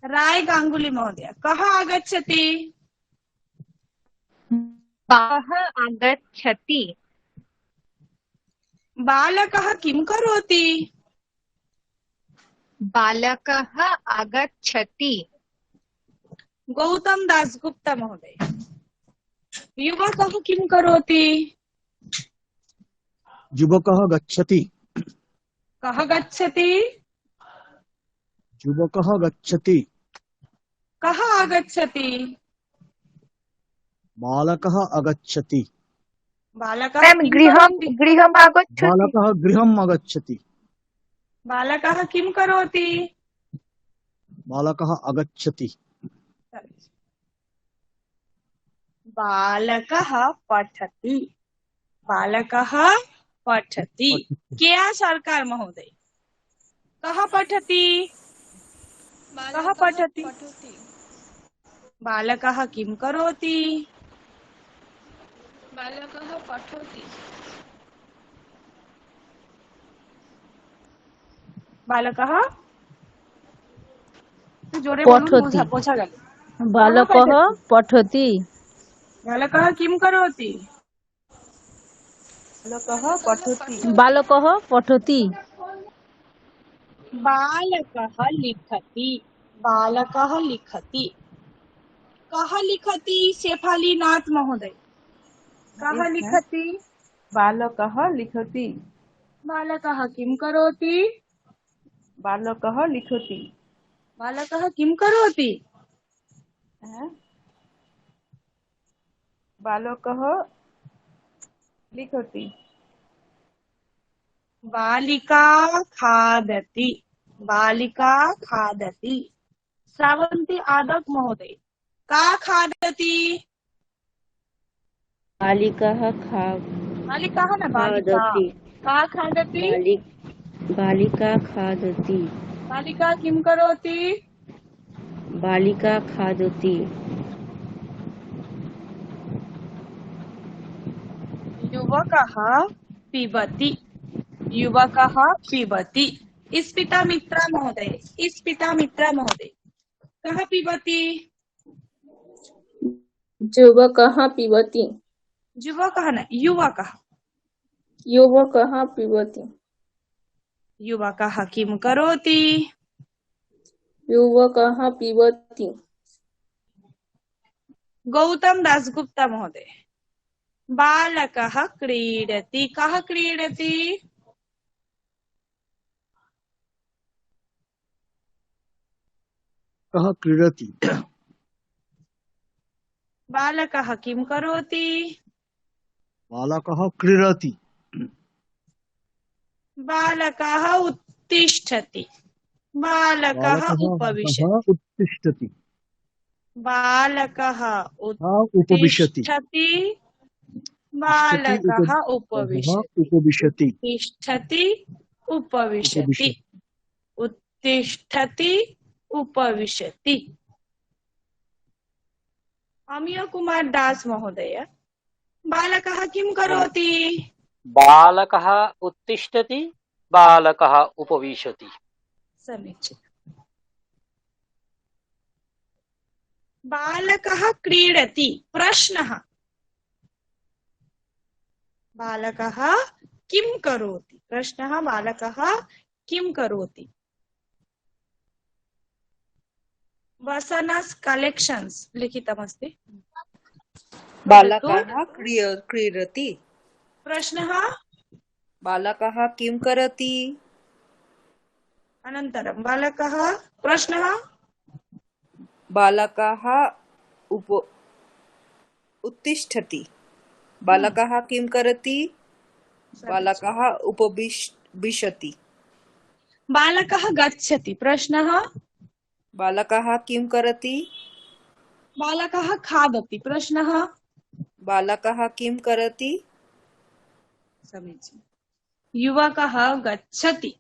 राय गांगुली महोदय कः आगच्छति? आगच्छति। बालकः किं करोति? बालकः आगच्छति। गौतम दासगुप्त महोदय। युवकः किं करोति? युवकः गच्छति। कः गच्छति? युवकः गच्छति। कः आगच्छति? बालकः आगच्छति। बालकः मैम किं गृहं करोति? गृहम् आगच्छति। बालकः गृहम् आगच्छति। बालकः किं करोति? बालकः आगच्छति। बालकः पठति। बालकः पठति। क्या सरकार महोदय? कः पठति? कः पठति? बालकः किं करोति? बालकः पठति। बालकः जोरे बोलून पठति। বোঝা গেল। बालकः पठति। बालकः किं करोति? बालकः पठति। बालकः पठति। बालकः लिखति। बालकः लिखति। कः लिखति शेफालीनाथ महोदय? कः लिखति? बालकः लिखति। बालकः किं करोति? बालकः लिखति। बालकः किं करोति? बालकः लिखति। बालिका खादति। बालिका खादति। श्रावन्ती आदक महोदय, का खादति? बालिकाः बालिकाः न बालिका। खादति। का खादति? बालिका खादति। बालिका किं करोति? बालिका खादति। युवकः पिबति। युवकः पिबति। स्पिता मित्रा महोदय, स्पिता मित्रा महोदय, कः पिबति? युवकः पिबति। युवकः न युवकः। युवकः पिबति। युवकः किं करोति? युवकः पिबति। गौतम दासगुप्ता महोदय, बालकः क्रीडति। कः क्रीडति? कः क्रीडति? बालकः किं करोति? बालकः क्रीडति। बालकः उत्तिष्ठति। बालकः उपविशति। उत्तिष्ठति। बालकः उपविशति। उत्तिष्ठति। बालकः उपविशति। उपविशति। तिष्ठति उपविशति। उत्तिष्ठति उपविशति। अमीय कुमार दास महोदय, बालकः किं करोति? बालकः उत्तिष्ठति, बालकः उपविशति। समीचीनम्। बालकः क्रीडति। प्रश्नः, बालकः किं करोति? प्रश्नः, बालकः किं करोति? वसनस् कलेक्शन्स् लिखितमस्ति। बालकः क्रीडति। प्रश्नः, बालकः किं करोति? अनन्तरं बालकः, प्रश्नः, बालकः उत्तिष्ठति। बालकः किं करोति? बालकः उपविशति। बालकः गच्छति। प्रश्नः, बालकः किं करोति? बालकः खादति। प्रश्नः, बालकः किं करोति? समीचीनम्। युवकः गच्छति।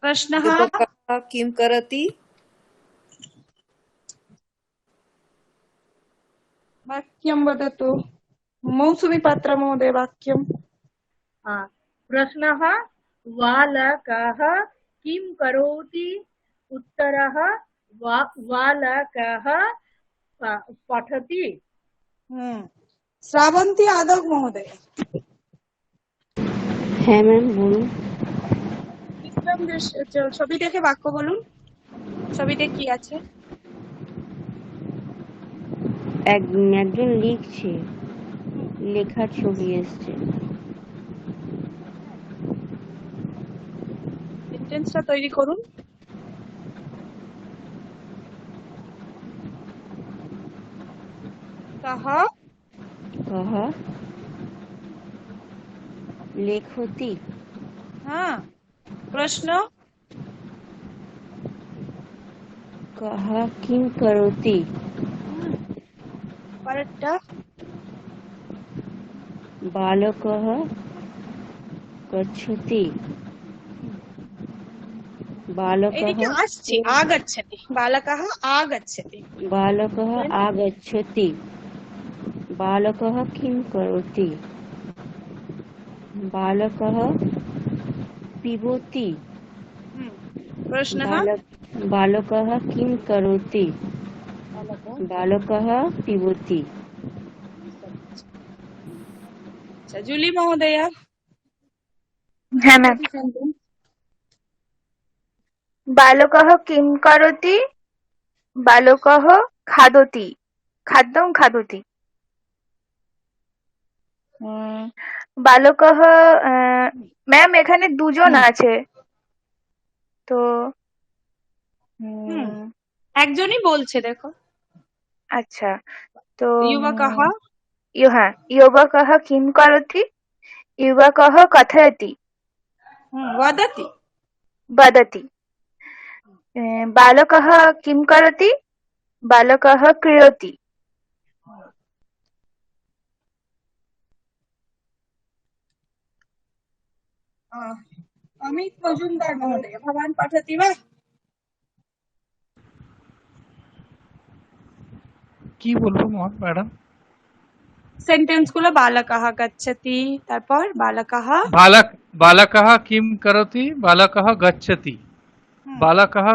प्रश्नः, युवकः किं करोति? वाक्यं वदतु। मौसुमी पात्र महोदय, वाक्यं। प्रश्नः, बालकः किं करोति? उत्तरः, बालकः पठति। শ্রাবন্তী আদক মহোদয়, হ্যাঁ ম্যাম বলুন। ছবি দেখে বাক্য বলুন। ছবিতে কি আছে? একজন লিখছে, লেখার ছবি এসছে। সেন্টেন্সটা তৈরি করুন। कः लेखति हाँ प्रश्न कः किं करोति পরেরটা बालकः गच्छति बालकः এদিকে আসছে आगच्छति बालकः आगच्छति बालकः आगच्छति बालकः किं करोति बालकः पिबति प्रश्नः बालकः किं करोति बालकः पिबति अच्छा जूली महोदय হ্যাঁ ম্যাম বালকः কিম করোতি বালকः খাদতি খাদ্যং খাদতি বালকः ম্যাম এখানে দুজন আছে তো একজনই বলছে দেখো আচ্ছা তো युवकः হ্যাঁ युवकः কিম করোতি युवकः কথয়তি वदति वदति बालकः किं करोति बालकः क्रीडति अमित मजुमदार महोदय भवान् पठति वा কি বলবো ম্যাডাম? সেন্টেন্স গুলো বালকः गच्छति তারপর বালকः बालकः किं करोति बालकः गच्छति बालकः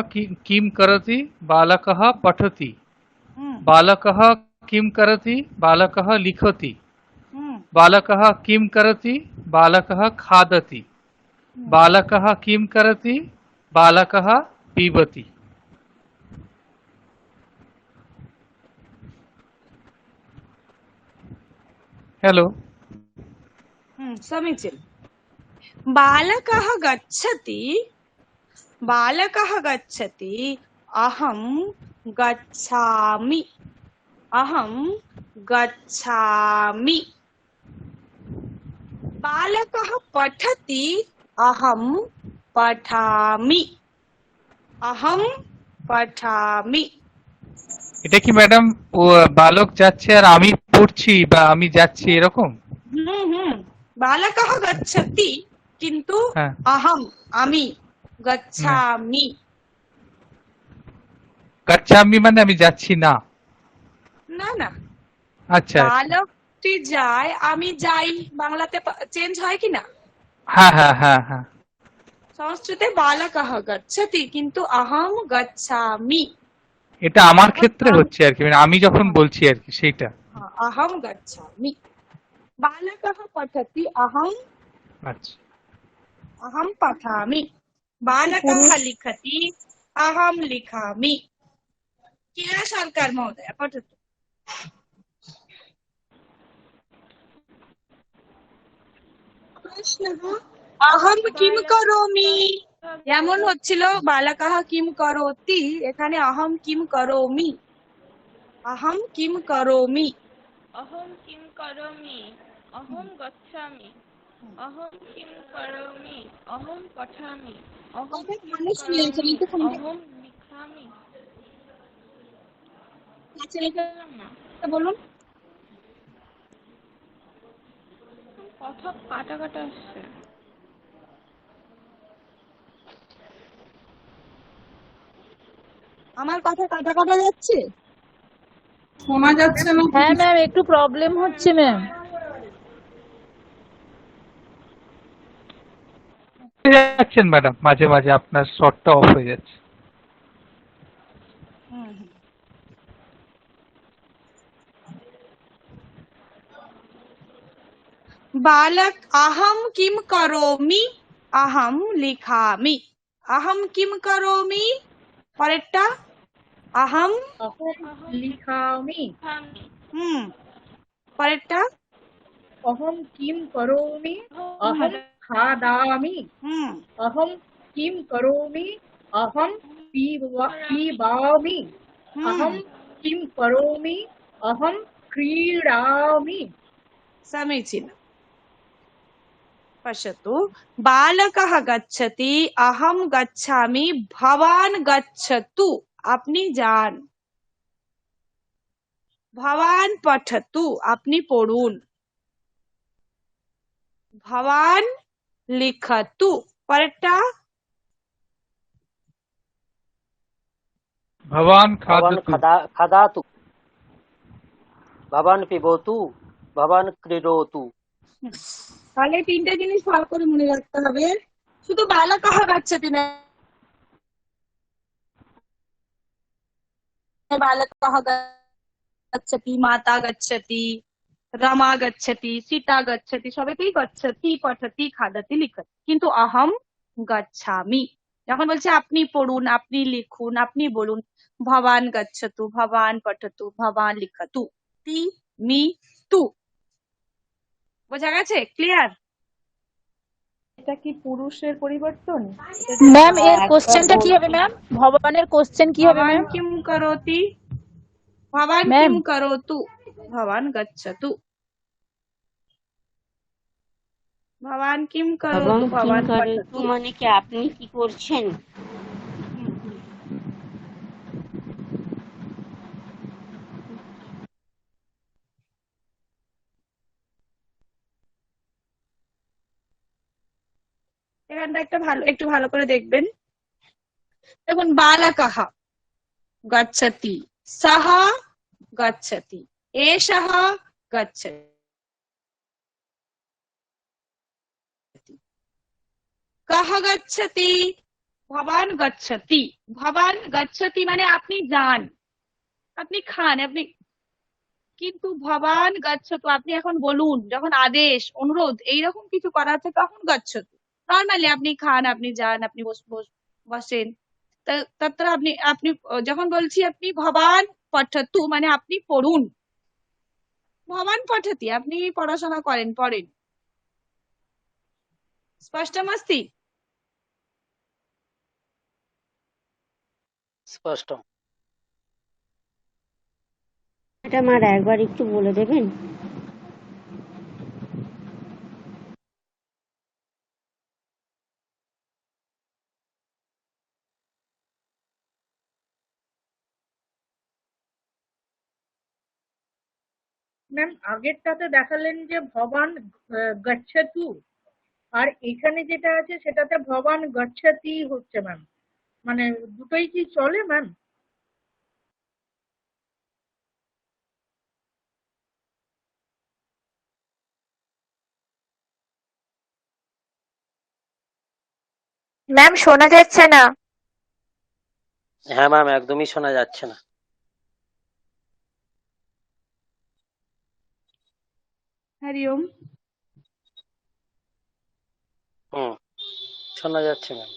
किं करोति बालकः पठति बालकः किं करोति बालकः लिखति बालकः किं करोति बालकः खादति बालकः किं करोति बालकः पिबति हेलो समीचीनं बालकः गच्छति अहं गच्छामि बालकः पठति अहं पठामि এটা কি ম্যাডাম বালক যাচ্ছে আর আমি পড়ছি বা আমি যাচ্ছি এরকম? बालकः गच्छति किन्तु আমি गच्छामि গচ্ছামি মানে আমি যাচ্ছি না। না আচ্ছা বালকটি যায় আমি যাই বাংলাতে চেঞ্জ হয় কি না? হ্যাঁ সংস্কৃতে বালকः गच्छति কিন্তু अहं गच्छामि এটা আমার ক্ষেত্রে হচ্ছে আর কি, মানে আমি যখন বলছি আর কি সেইটা। अहं गच्छामि बालकः पठति अहं पठामि बालकः लिखति अहं लिखामि किला सरकार महोदय पठतु प्रश्नः अहं किं करोमि যেমন হচ্ছিল বালকः কিম করোতি এখানে अहं किं करोमि अहं किं करोमि अहं किं करोमि अहं गच्छामि अहं किं करोमि अहं पठामि अहं लिखामि বলুন কথা কাটা কাটা আসছে আমার কথা কাটা কাটা যাচ্ছে শোনা যাচ্ছে না হ্যাঁ ম্যাম একটু প্রবলেম হচ্ছে ম্যাম যাচ্ছেন ম্যাডাম মাঝে মাঝে আপনার শটটা অফ হয়ে যাচ্ছে। बालक अहं किं करोमि अहं लिखामि अहं किं करोमि परेरटा अहं लिखामि परेरटा अहं किं करोमि अहं खादामि अहं किं करोमि अहं पिबामि अहं किं करोमि अहं क्रीडामि समीचीनम् पश्यतु बालकः गच्छति अहं गच्छामि भवान् गच्छतु আপনি যান ভবান পঠতু আপনি পড়ুন ভবান লিখতু পরেরটা ভবান भवान् খাদতু खादातु भवान् पिबतु भवान् क्रीडतु তাহলে তিনটে জিনিস ভালো করে মনে রাখতে হবে শুধু বালকः গচ্ছতি না बालकः गच्छति माता गच्छति रमा गच्छति सीता गच्छति সবাইকেই গচ্ছতি পঠতি খাদতি লিখতি কিন্তু অহম গচ্ছামি যখন বলছে আপনি পড়ুন আপনি লিখুন আপনি বলুন ভবান গচ্ছতু ভবান পঠতু ভবান লিখতু তি মি তু বোঝা গেছে ক্লিয়ার এটা কি পুরুষের পরিবর্তন? ম্যাম এর কোশ্চেনটা কি হবে ম্যাম? ভগবানের কোশ্চেন কি হবে ভবান ম্যাম? কিম করোতি ভবান ম্যাম কিম করোতু ভবান গচ্ছতু ভবান কিম করোতু ভবান কিম ভবান করতু পঠতু মানে কি আপনি কি করছেন? এখানটা একটু ভালো করে দেখবেন দেখুন বালকः গচ্ছতি সহ গচ্ছতি এষः গচ্ছতি কः গচ্ছতি ভবান গচ্ছতি ভবান গচ্ছতি মানে আপনি যান আপনি খান আপনি কিন্তু ভবান গচ্ছতু আপনি এখন বলুন যখন আদেশ অনুরোধ এইরকম কিছু করা আছে তখন গচ্ছতু নর্মালি আপনি খান আপনি যান আপনি বসেন তত্র আপনি আপনি যখন বলছি আপনি ভবান পঠতু মানে আপনি পড়ুন ভবান পঠতি আপনি পড়াশোনা পড়েন স্পষ্টমস্তি स्पष्ट এটা আমার একবার একটু বলে দেবেন? ম্যাম আগেরটাতে দেখালেন যে ভবান গচ্ছতু আর এখানে যেটা আছে সেটাতে ভবান গচ্ছতি হচ্ছে ম্যাম মানে দুটোই কি চলে ম্যাম? ম্যাম শোনা যাচ্ছে না। হ্যাঁ ম্যাম একদমই শোনা যাচ্ছে না। হরিওম শোনা যাচ্ছে ম্যাম।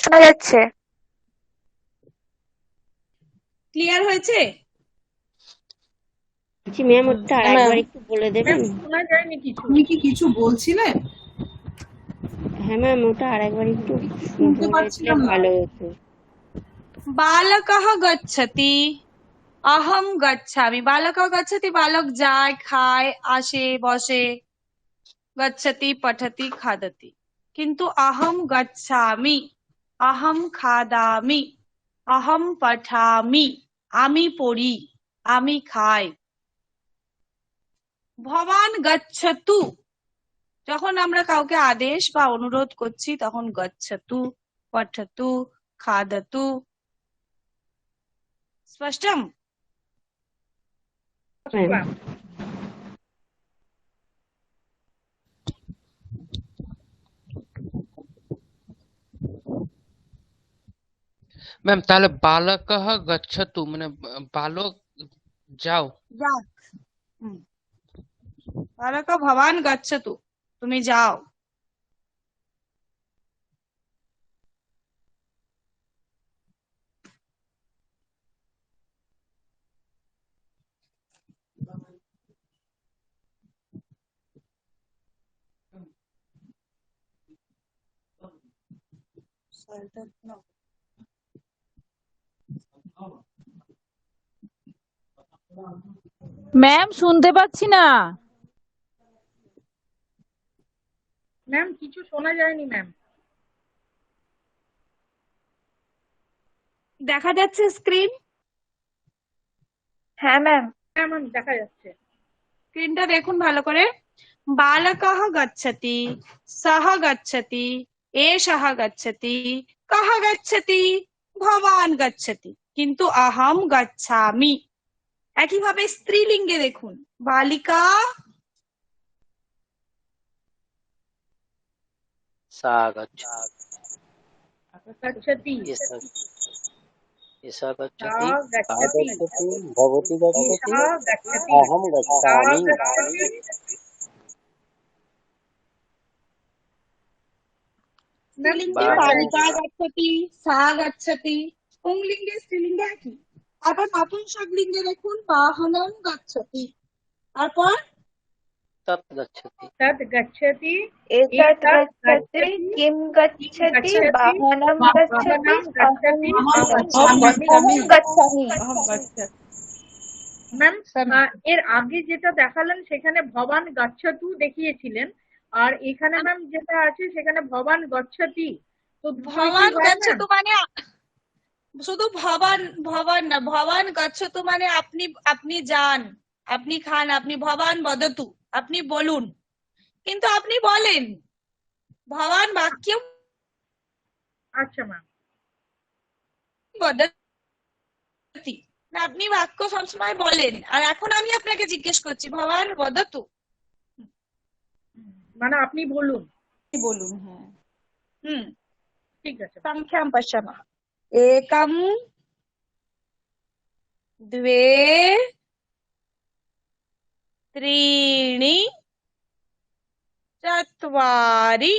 শোনা যাচ্ছে। ক্লিয়ার হয়েছে? জি ম্যাম ওটা আরেকবার একটু বলে দেবেন? শোনা যায়নি কিছু। আপনি কি কিছু বলছিলেন? হ্যাঁ ম্যাম ওটা আরেকবার একটু শুনতে বলে পাচ্ছিলাম দিলে না। ভালো হতো। বালকः গচ্ছতি অহম গচ্ছামি বালকः গচ্ছতি বালক যায় খায় আসে বসে গচ্ছতি পঠতি খাদতি কিন্তু অহম গচ্ছামি অহম খাদামি অহম পঠামি আমি পড়ি আমি খাই ভবান গচ্ছতু যখন আমরা কাউকে আদেশ বা অনুরোধ করছি তখন গচ্ছতু পঠতু খাদতু স্পষ্টম? ম্যাম ম্যাম তাহলে বালকः গচ্ছতু মানে বালক যাও। যাক বালক ভবান গচ্ছতু তুমি যাও ম্যাম শুনতে পাচ্ছি না। ম্যাম কিছু শোনা যায়নি ম্যাম। দেখা যাচ্ছে স্ক্রিন? হ্যাঁ ম্যাম। হ্যাঁ ম্যাম দেখা যাচ্ছে। স্ক্রিনটা দেখুন ভালো করে। বালকः গচ্ছতি, সः গচ্ছতি, এষः গচ্ছতি, কः গচ্ছতি, ভবান গচ্ছতি, কিন্তু অহম গচ্ছামি। একইভাবে স্ত্রীলিঙ্গে দেখুন, বালিকা सा गच्छति गच्छति एषा एषा सा गच्छति सा गच्छति गच्छति भवती गच्छति एषः गच्छति अहं सा गच्छामि गच्छति। स्त्रीलिंगे बालक बालिका गच्छति, सा गच्छति, पुंलिंगे स्त्रीलिंगे একই। আবার নপুংসক লিঙ্গে দেখুন, বাহনম গচ্ছতি, তারপর तत् गच्छति तत् गच्छति एतत् एतत् गच्छति, गच्छति किं गच्छति, वाहनं गच्छति, गच्छति अहं गच्छामि। ম্যাম এর আগে যেটা দেখালেন সেখানে ভবান গচ্ছতু দেখিয়েছিলেন, আর এখানে ম্যাম যেটা আছে সেখানে ভবান গচ্ছতি। তো ভবান গচ্ছতু মানে শুধু ভবান, ভবান না, ভবান গচ্ছতু মানে আপনি, আপনি যান, আপনি খান, আপনি ভবান বদতু, আপনি বলুন, কিন্তু আপনি বলেন। ভবান বাক্য আচ্ছা ম্যাম বদতি না, আপনি বাক্য সবসময় বলেন। আর এখন আমি আপনাকে জিজ্ঞেস করছি, ভবান বদতু মানে আপনি বলুন। বলুন। হ্যাঁ, ঠিক আছে। সংখ্যাম পশ্যমः। একম, দ্বে, त्रीणि, चत्वारि,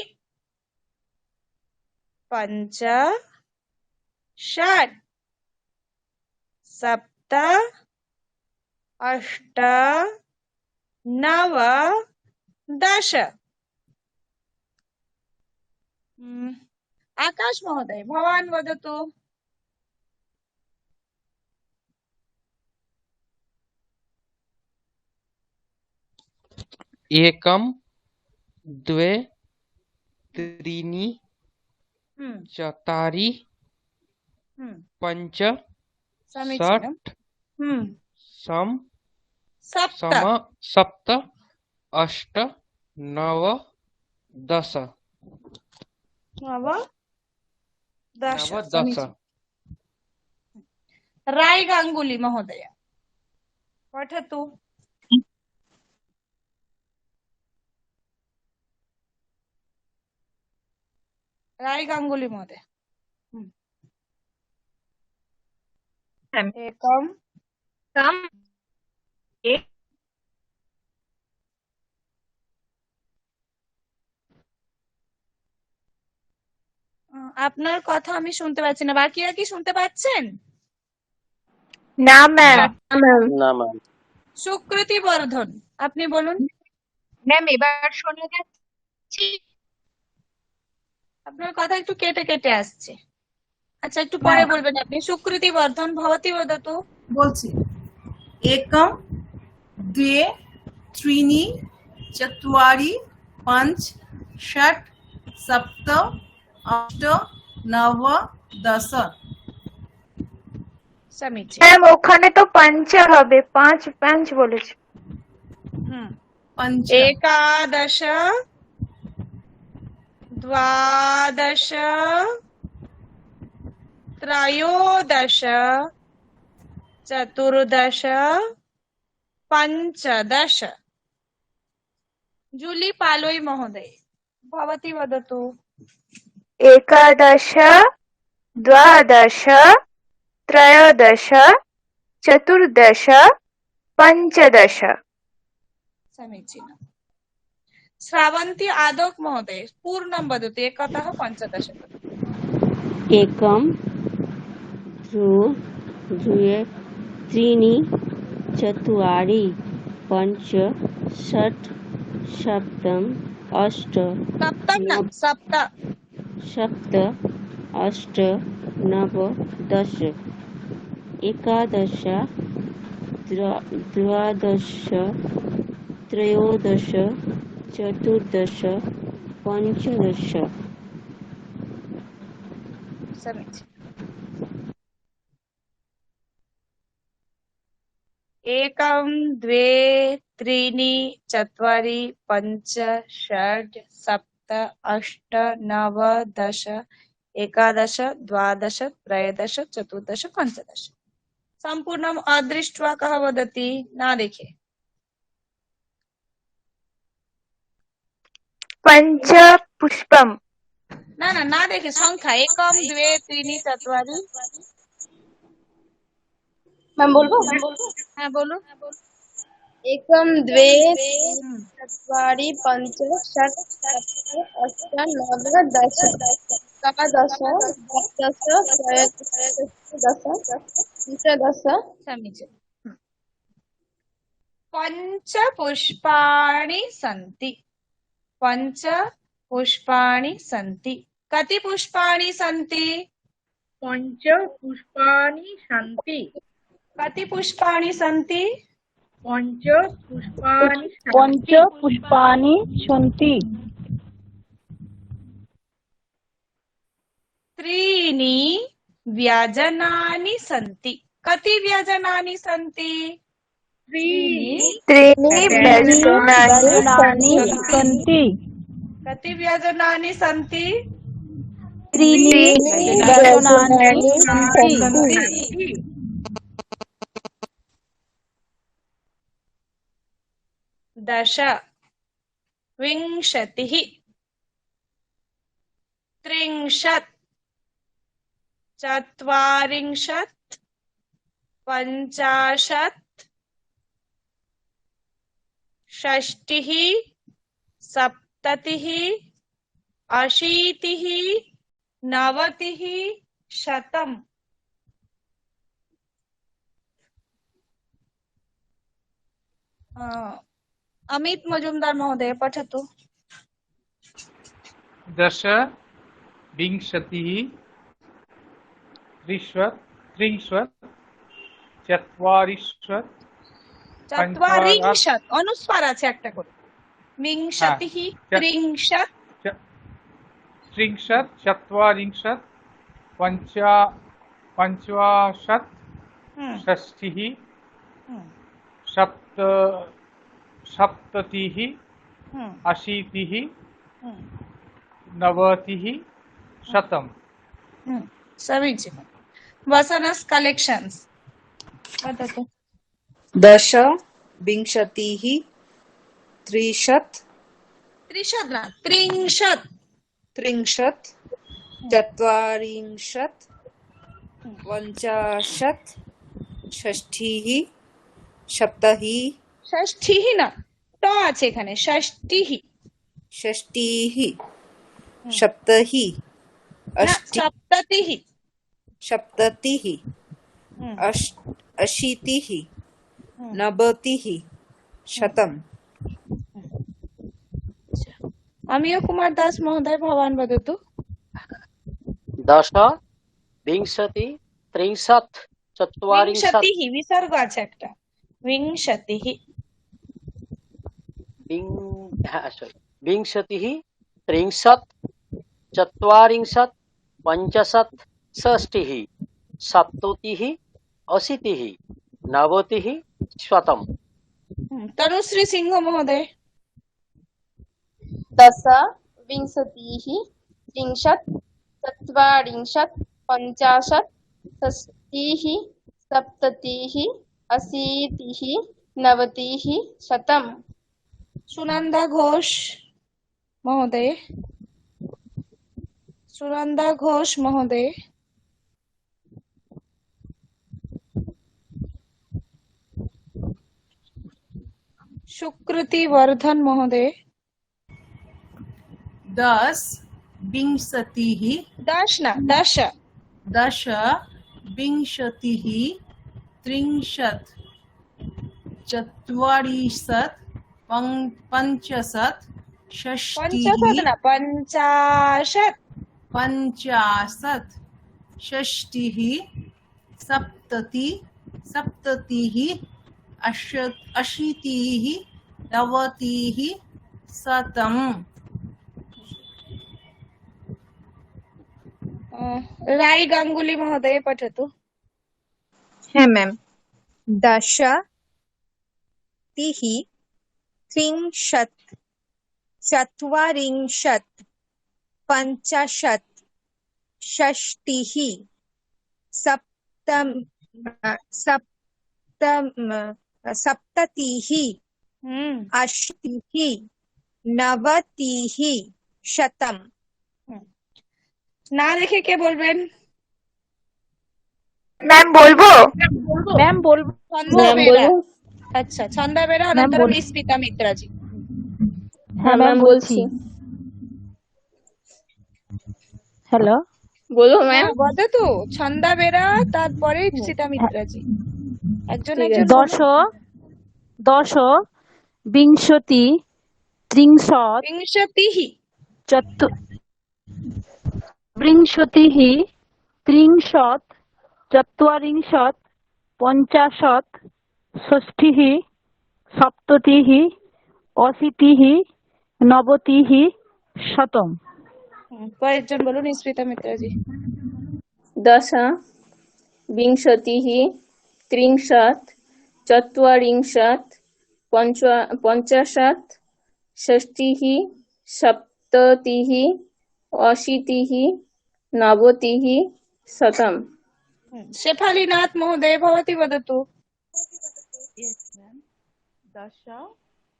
पञ्च, षट्, सप्त, अष्ट, नव, दश। आकाश महोदय, भवान् वदतु। एकम, द्वे, त्रीणि, चत्वारि, पञ्च, समीचीनम्। सम, सप्त, सम, सप्त, अष्ट, नव, दश। नव, दश। नव, दश। राय गांगुली महोदय, पठतु। राय गांगुली महोदय। एकम, আপনার কথা আমি শুনতে পাচ্ছি না, বাকিরা কি শুনতে পাচ্ছেন? না ম্যাম। না ম্যাম। সুকৃতি বর্ধন, আপনি বলুন। ম্যাম এবার শোনা যাচ্ছে? আপনার কথা একটু কেটে কেটে আসছে। আচ্ছা, একটু পরে বলবেন আপনি। সুকৃতি বর্ধন, ভবতী বদতু। বলছি, একম, দ্বে, त्रीणि, चत्वारि, पञ्च, षट्, सप्त, अष्ट, नव, दश। समीचीन। ম্যাম ওখানে তো পাঞ্চা হবে, পাঁচ পাঁচ বলেছে। पञ्च, एकादश, द्वादश, त्रयोदश, चतुर्दश, पञ्चदश। जूली पालोई महोदय, भवती वदतु। एकादश, द्वादश, त्रयोदश, चतुर्दश, पञ्चदश। समीचीनम्। श्रावन्ती आदोक महोदय, पूर्णं वदतु, एकतः पञ्चदश। एकम, द्वे, त्रीणि, चत्वारि, पञ्च, षट्, सप्त, अष्ट, सप्त, सप्त, अष्ट, नव, दश। एकादश, द्वादश, त्रयोदश, चतुर्दश, पञ्चदश समीचीनम् एकं द्वे त्रीणि चत्वारि पञ्च षट् सप्त अष्ट नव दश एकादश द्वादश त्रयोदश चतुर्दश पञ्चदश सम्पूर्णम् अदृष्ट्वा कः वदति न देखे पंच पुष्पम न देखे संख्या एकम द्वे त्रीणि चत्वारि मैम बोलबो हाँ बोलो एकम द्वे त्रीणि चत्वारि पञ्च षट् सप्त अष्ट नव दश एकादश द्वादश त्रयोदश पञ्चदश समीचीनम् पंच पुष्पाणि सन्ति पंच पुष्पाणि सन्ति कति पुष्पाणि सन्ति पंच पुष्पाणि सन्ति कति पुष्पाणि सन्ति पंच पुष्पाणि पंच पुष्पाणि सन्ति त्रीणि व्यजनानि सन्ति कति व्यजनानि सन्ति त्रीणि व्यजनानि सन्ति कति व्यजनानि सन्ति त्रीणि व्यजनानि सन्ति दश विंशतिः त्रिंशत् चत्वारिंशत् पञ्चाशत् षष्टिः सप्ततिः अशीतिः नवतिः शतम् अमित मजुमदार महोदय पठतु दश विंशतिः त्रिंशत् चत्वारिंशत् चत्वारिंशत् अनुस्वार আছে একটা করে विंशतिः त्रिंशत् त्रिंशत् चत्वारिंशत् पञ्चाशत् षष्टिः सप्ततिः अशीतिः नवतिः शतम् समीचीनम् वसनस् कलेक्शन्स् वदतु दश विंशतिः त्रिंशत् त्रिंशत् चत्वारिंशत् पञ्चाशत् षष्टिः सप्ततिः षष्टिः না ট আছে এখানে ষষ্টিः सप्ततिः सप्ततिः अशीतिः नवतिः शतम् अमीय कुमार दास महोदय भवान् वदतु दश विंशति त्रिंशत् चत्वारिंशत् विंशतिः विसर्ग আছে একটা विंशतिः विंशतिः त्रिंशत् चत्वारिंशत् पञ्चाशत् षष्टिः सप्ततिः अशीतिः नवतिः शतम् तनुश्री सिंह महोदय दश विंशतिः त्रिंशत् चत्वारिंशत् पञ्चाशत् षष्टिः सप्ततिः अशीतिः नवतिः शतम् सुनंदा घोष महोदय सुकृति वर्धन महोदय दश विंशतिः दश विंशतिः त्रिंशत् चत्वारिंशत् पञ्चाशत् षष्टिः पञ्चाशत् षष्टिः सप्ततिः अशीतिः नवतिः शतम् राय गांगुली महोदय पठतु। हाँ मैम। दशतिः त्रिंशत् चत्वारिंशत् पञ्चाशत् षष्टिः सप्ततिः अशीतिः नवतिः शतम्। না দেখে কে বলবেন? ম্যাম বলবো? ম্যাম বলবো। ছন্দা বেরা। আচ্ছা, ছন্দা বেরা অনন্তরম স্মিতা মিত্রাজি। হ্যাঁ ম্যাম বলছি। হ্যালো, बोलो मैम। বলো তো, ছন্দা বেরা তারপরে স্মিতা মিত্রাজি। একজন একজন দশ বিংশতি ত্রিংশৎ বিংশতিः বিংশতিः ত্রিংশৎ চত্বারিংশৎ পঞ্চাশৎ ষষ্টিः সপ্ততিः অशीतिः নবতিः শতম। কয়েকজন বলুন স্মিতা মিত্রাজি। दश विंशतिः त्रिंशत् चत्वारिंशत् पञ्चाशत् षष्टिः सप्ततिः अशीतिः नवतिः शतम्। शेफालीनाथ महोदय भवती वदतु। दश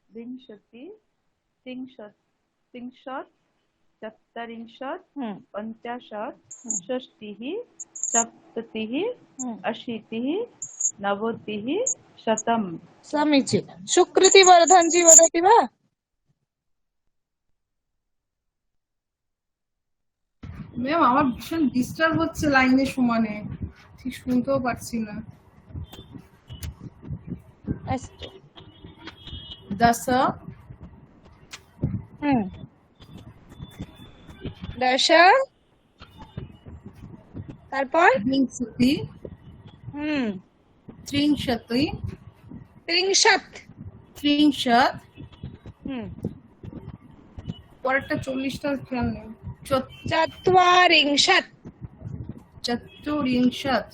विंशति त्रिंशत् चत्वारिंशत् पञ्चाशत् षष्टिः सप्ततिः अशीतिः नवतिः शतम्। समीचीनं। सुकृति वर्धन जी वदति वा? ম্যাম আমার ভীষণ ডিস্টার্ব হচ্ছে লাইনের সমানে, ঠিক শুনতেও পারছি না। अस्तु। দশ दश তারপর বিংশতি ত্রিংশতি ত্রিংশৎ পরেরটা 40টা খেয়াল নেই। চত্বারিংশৎ চতুর্িংশৎ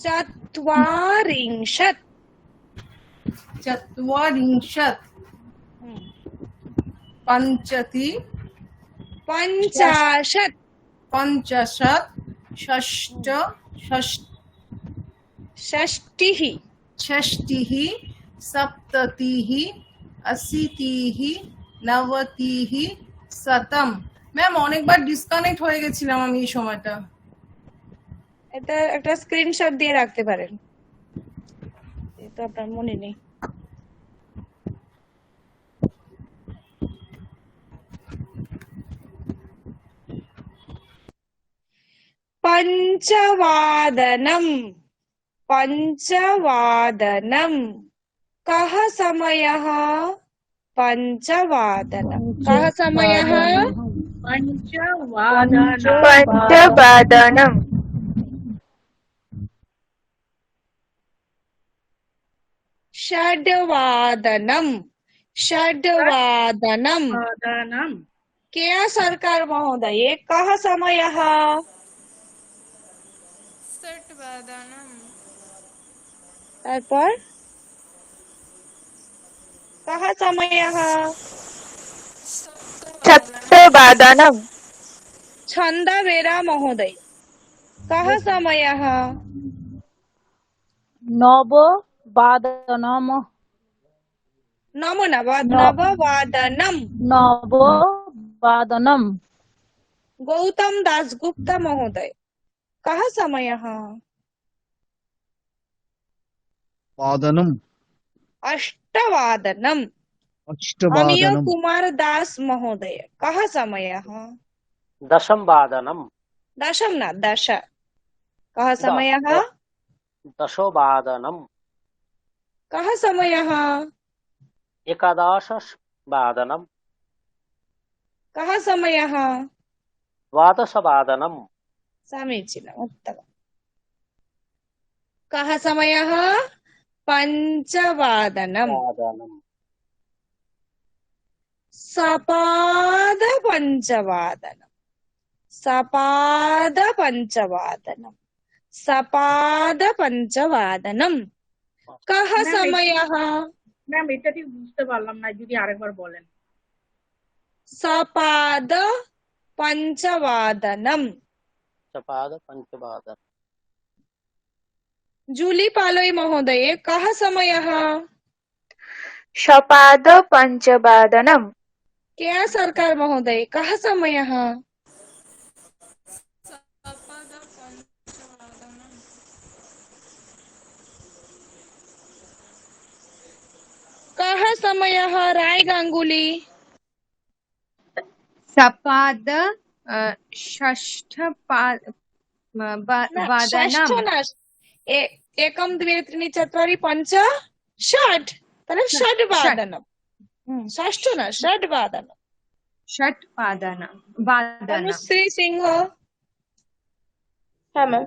চত্বারিংশৎ চতুর্িংশৎ পঞ্চতি পঞ্চাশৎ পঞ্চাশৎ ষষ্টিः ষষ্টিः সপ্ততিः অशीतिः নবতিः শতম। ম্যাম অনেকবার ডিসকানেক্ট হয়ে গেছিলাম আমি এই সময়টা। এটা একটা স্ক্রিনশট দিয়ে রাখতে পারেন, এটা আপনার মনে নেই। पंचवादनम कः समयः? पंचवादनम कः समयः? पंचवादनम षड्वादनम केया सरकार महोदय कः समयः? তারপর कः समयः? सप्तवादनम छंदा बेरा महोदय कः समयः? নববাদনম নববাদনম गौतम दासगुप्त महोदय कः समयः? वादनम अष्टवादनम अमिय कुमार दास महोदय कः समयः? दशम वादनम दशम न दश कः समयः? दशोवादनम कः समयः? एकादशवादनम कः समयः? द्वादशवादनम समीचीनम् उत्तमम्। कः समयः? पञ्चवादनम् सपाद पञ्चवादनम् सपादपञ्चवादनम् सपादपञ्चवादनम् कः ম্যাম समयः ম্যাম এটা ঠিক বুঝতে পারলাম না, যদি আরেকবার বলেন। सपादपञ्चवादनम् सपाद पंचवादन जूली पालोई महोदये कः समयः सपाद पञ्चवादनम् केया सरकार महोदय कः समयः कः समयः राय गांगुली सपाद षष्ठ न, वादनम् षष्ठ न एकं द्वे त्रीणि चत्वारि पञ्च षट् तर्हि षड्वादनम् षष्ठ न षड्वादनम् षट् वादन अनुश्री सिंह हाँ मैम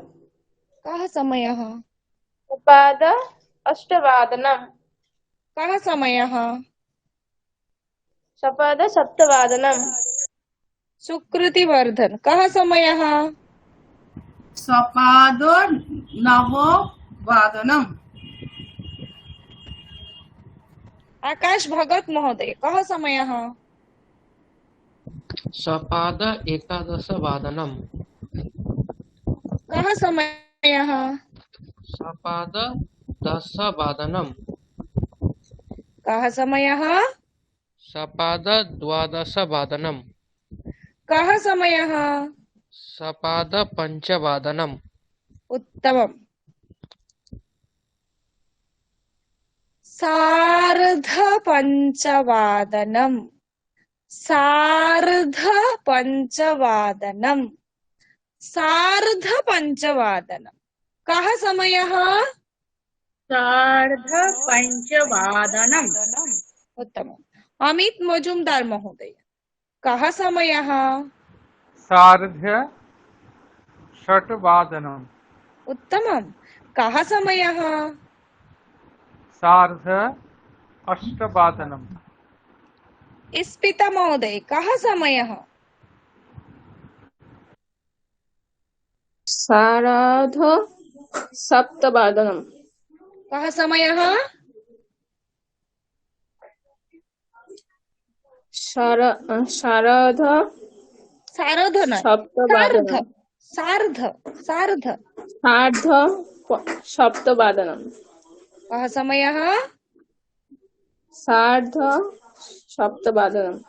कः समयः सपाद अष्टवादनम् कः समयः सपाद सप्तवादनम् सुकृतिवर्धन कः समयः सपाद नववादनम् आकाश भगत महोदय कः समयः सपाद एकादशवादनम् कः समयः सपाद दशवादनम् कः समयः सपाद द्वादशवादनम् कः समयः सपाद पञ्चवादनम् उत्तमम् सार्धपञ्चवादनम् सार्धपञ्चवादनम् सार्धपञ्चवादनम् कः समयः सार्धपञ्चवादनम् उत्तमम् अमित मजुमदार महोदय कः समयः सार्ध षट्वादनम् उत्तमम् कः समयः सार्ध अष्टवादनम् स्मिता महोदय कः समयः सार्ध सप्तवादनम् कः समयः शारद सार्ध न सप्तवादनम् सार्ध सार्ध सार्ध सप्तवादनम् कः समयः सार्ध सप्तवादनम्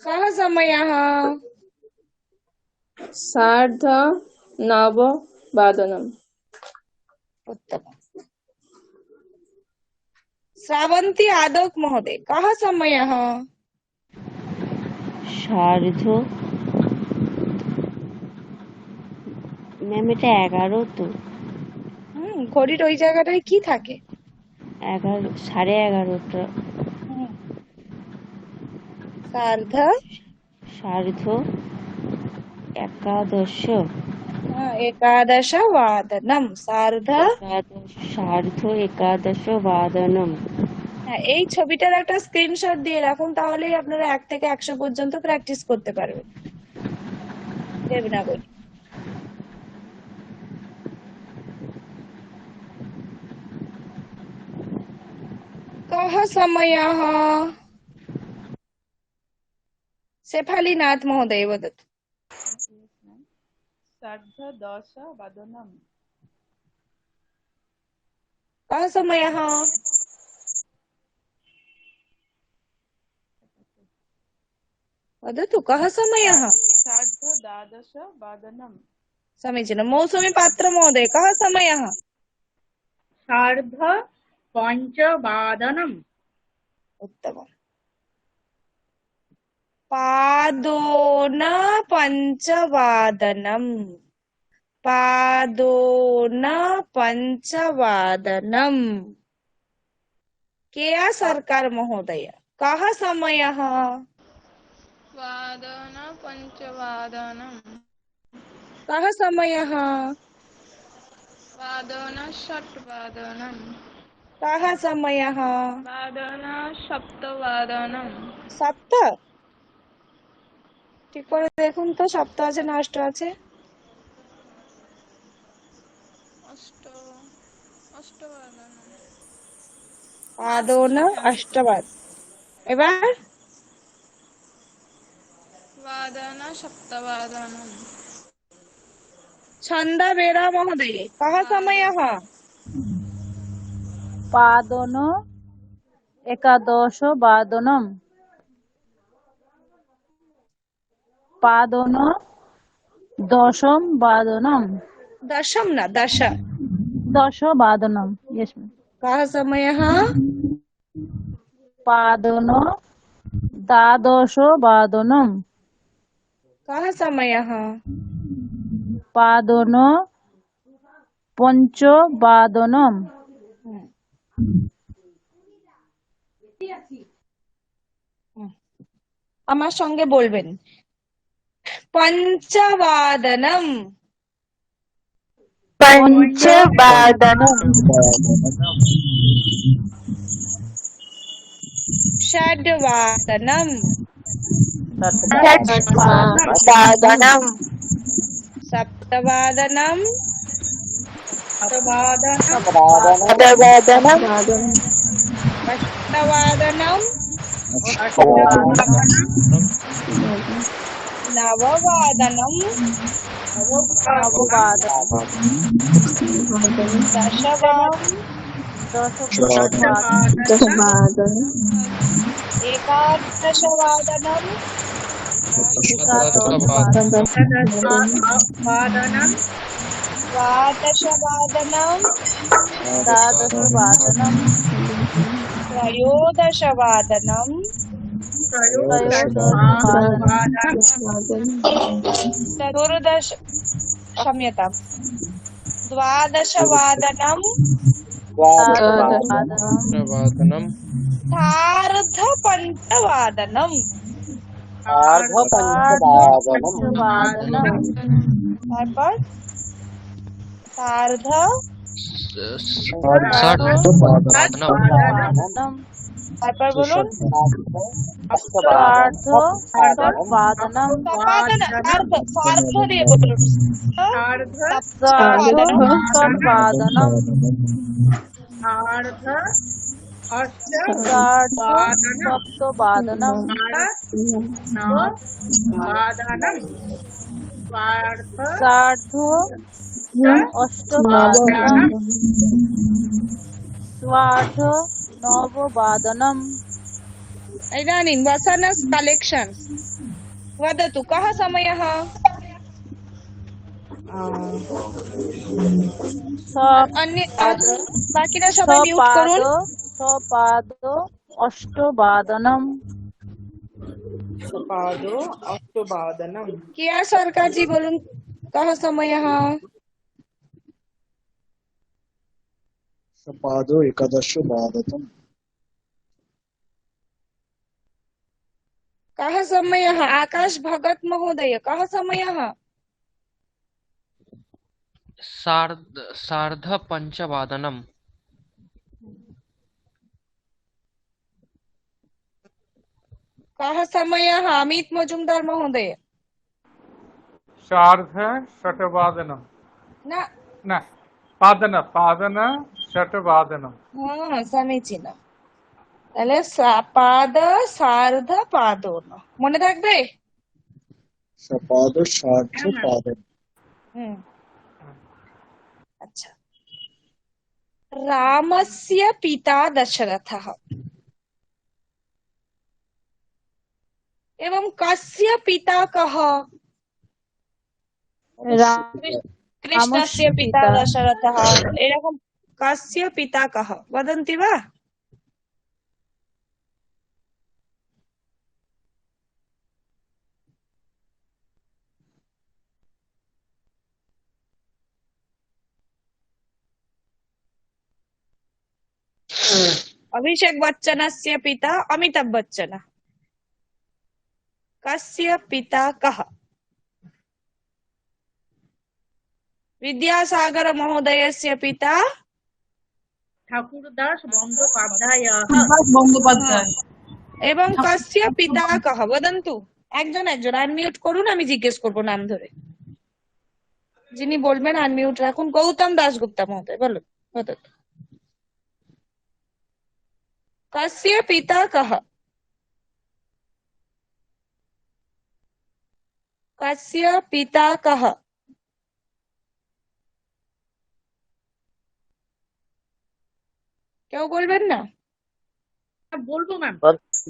कः समयः सार्ध नववादनम् उत्तमम् श्रावन्ती आदौक महोदय कः समयः সার্ধ ম্যাম এটা 11 তো ঘড়ির ওই জায়গাটায় কি থাকে 11 11:30টা सार्ध সার্ধ একাদশ एकादशवादनम् सार्ध সার্ধ একাদশবাদনম এই ছবিটার একটা স্ক্রিনশট দিয়ে রাখুন, তাহলেই আপনারা 1 থেকে 100 পর্যন্ত প্র্যাকটিস করতে পারবেন দেবনাগরী। कः समयः शेफालीनाथ महोदय वदतु। सार्धदशवादनम् कः समयः वदतु कः समयः सार्धद्वादशवादनम् समीचीनं। मौसुमी पात्र महोदय कः समयः सार्धपञ्चवादनम् उत्तमम्। पादोनपञ्चवादनम् पादोनपञ्चवादनम् केया सरकार महोदय कः समयः वादन पंचवादनम् कः समयः वादन षट्वादनम् कः समयः वादन सप्तवादनम् सप्त ঠিক করে দেখুন তো সপ্ত আছে না অষ্ট আছে? পাদোন অষ্টবাদ। এবার वादन सप्तवादनम् ছন্দা বেরা মহোদয়ে কः समयः? पादोन एकादशवादनम् पादोन दशवादनम् दशम ना दश। दशवादनम् यस मैम कः समयः? पादोन द्वादशवादनम् कः समयः? पादोन पञ्चवादनम् আমার সঙ্গে বলবেন পঞ্চবাদনম। पंचवादनम् षड्वादनम। षड्वादनम् सप्तवादनम। सप्तवादनम् अष्टवादनम। नववादनम। दशवादनम। एकादशवादनम। वादनम द्वादशवादनम। द्वादशवादनम् त्रयोदशवादनम। चतुर्दश क्षम्यताम् द्वादशवादनम। वादनम सार्धपञ्चवादनम। তারপর সার্ধ षड्वादनम তারপর বলুন सार्धवादनम् সার্ধ দিয়ে বলুন सप्तवादनम् सप्तवादनम् सार्ध नववादनम् इदानीं वसनस् कलेक्शन वदतु कः समयः? अन्य बाकीরা সবাই মিউট করুন। सपाद अष्टवादनम् सपादो अष्टवादनम किया सरकार जी बोलून कः समयः? सपादो एकादशवादनम् कः समयः? आकाश भगत महोदय कः समयः? सार्धपञ्चवादनम् कः समयः? अमित मजुमदार महोदय सार्धषट्वादनम् न न पादन षट्वादनम् समीचीन। তাহলে পাদ সার্ধ পাদন মনে থাকবে? सपादो सार्धपादनम् अच्छा रामस्य पिता दशरथः एवं कस्य पिता कः? कृष्णस्य पिता दशरथः एवं कस्य पिता कः वदन्ति वा? अभिषेक बच्चनस्य पिता अमिताभ बच्चन कस्य पिता कः? विद्यासागर महोदयस्य पिता ठाकुरदास बंदोपाध्यायः बंदोपाध्याय एवं कस्य पिता कः वदन्तु? একজন একজন আনমিউট করুন, আমি জিজ্ঞেস করবো নাম ধরে। যিনি বলবেন আনমিউট রাখুন। গৌতম দাশগুপ্তা মহোদয় বলুন। বলুন। কস্য পিতা কহ? কস্য পিতা কহ? কেউ বলবেন না? বলবো ম্যাম।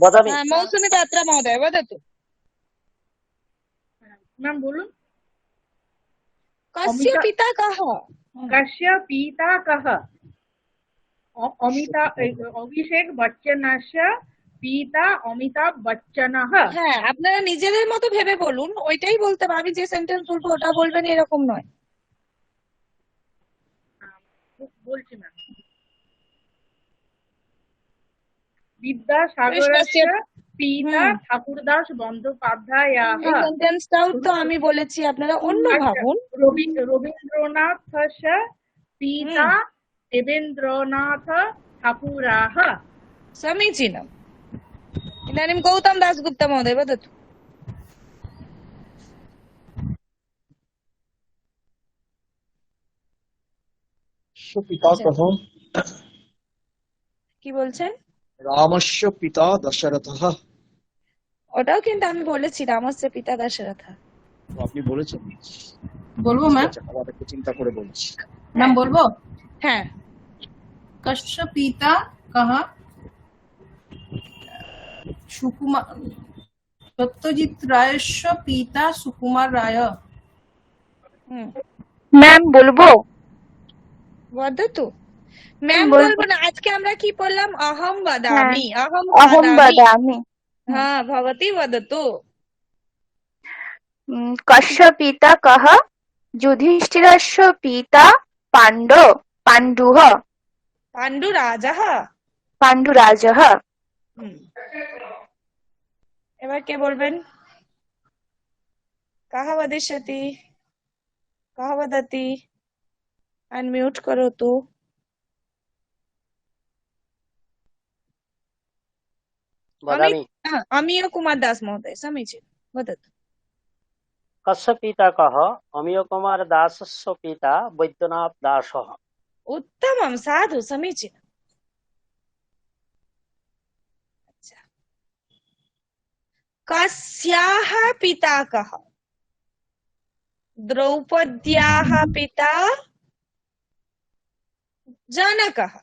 বদামি। হ্যাঁ, মৌসুমী বাত্রা মহোদয় বদতু। ম্যাম বলুন। কস্য অমিতা পিতা কহ? কস্য পিতা কহ? অভিষেক বচ্চনস্য পিতা অমিতাভ বচ্চনঃ। হ্যাঁ, আপনারা নিজেদের মতো ভেবে বলুন, ওইটাই বলতে হবে। আমি যে সেন্টেন্স বলবো ওটা বলবেন এরকম নয়। বলছি ম্যাম। বিদ্যাসাগরস্য পিতা ঠাকুরদাস বন্দ্যোপাধ্যায়ः। এই সেন্টেন্সটাও তো আমি বলেছি, আপনারা অন্য ভাবুন। রবীন্দ্রনাথস্য পিতা দেবেন্দ্রনাথ ঠাকুরাः। समीचीनम्। इदानीं गौतम दासगुप्ता महोदय वदतु। पिता कः? কি বলছেন? রামস্য পিতা দশরথः। ওটাও কিন্তু আমি বলেছি, রামস্য পিতা দশরথ। আপনি বলেছেন। বলবো ম্যাম? আবার একটু চিন্তা করে বলছি। ম্যাম বলবো? হ্যাঁ। কস্য পিতা কহ? সুকুমার সত্যজিৎ রায়স্য পিতা সুকুমার রায়। ম্যাম বলবো? বদতু। ম্যাম বলবো না, আজকে আমরা কি পড়লাম? অহম বদামি। অহম বদামি। হ্যাঁ, ভবতী বদতু। কস্য পিতা কহ? যুধিষ্ঠিরস্য পিতা পাণ্ডুঃ। পাণ্ডুরাজः। পাণ্ডুরাজः। এবার কে বলবেন? কাহ বদিষ্যতি? কাহ বদতি? अनम्यूट करो तो। अमीय कुमार दास महोदय समीचीन वदतु। कस्य पिता कः? अमीय कुमार दासस्य पिता वैद्यनाथ दासः। उत्तमं, साधु, समीचीनम्। अच्छा, कस्याः पिता कः? द्रौपद्याः पिता जनकः।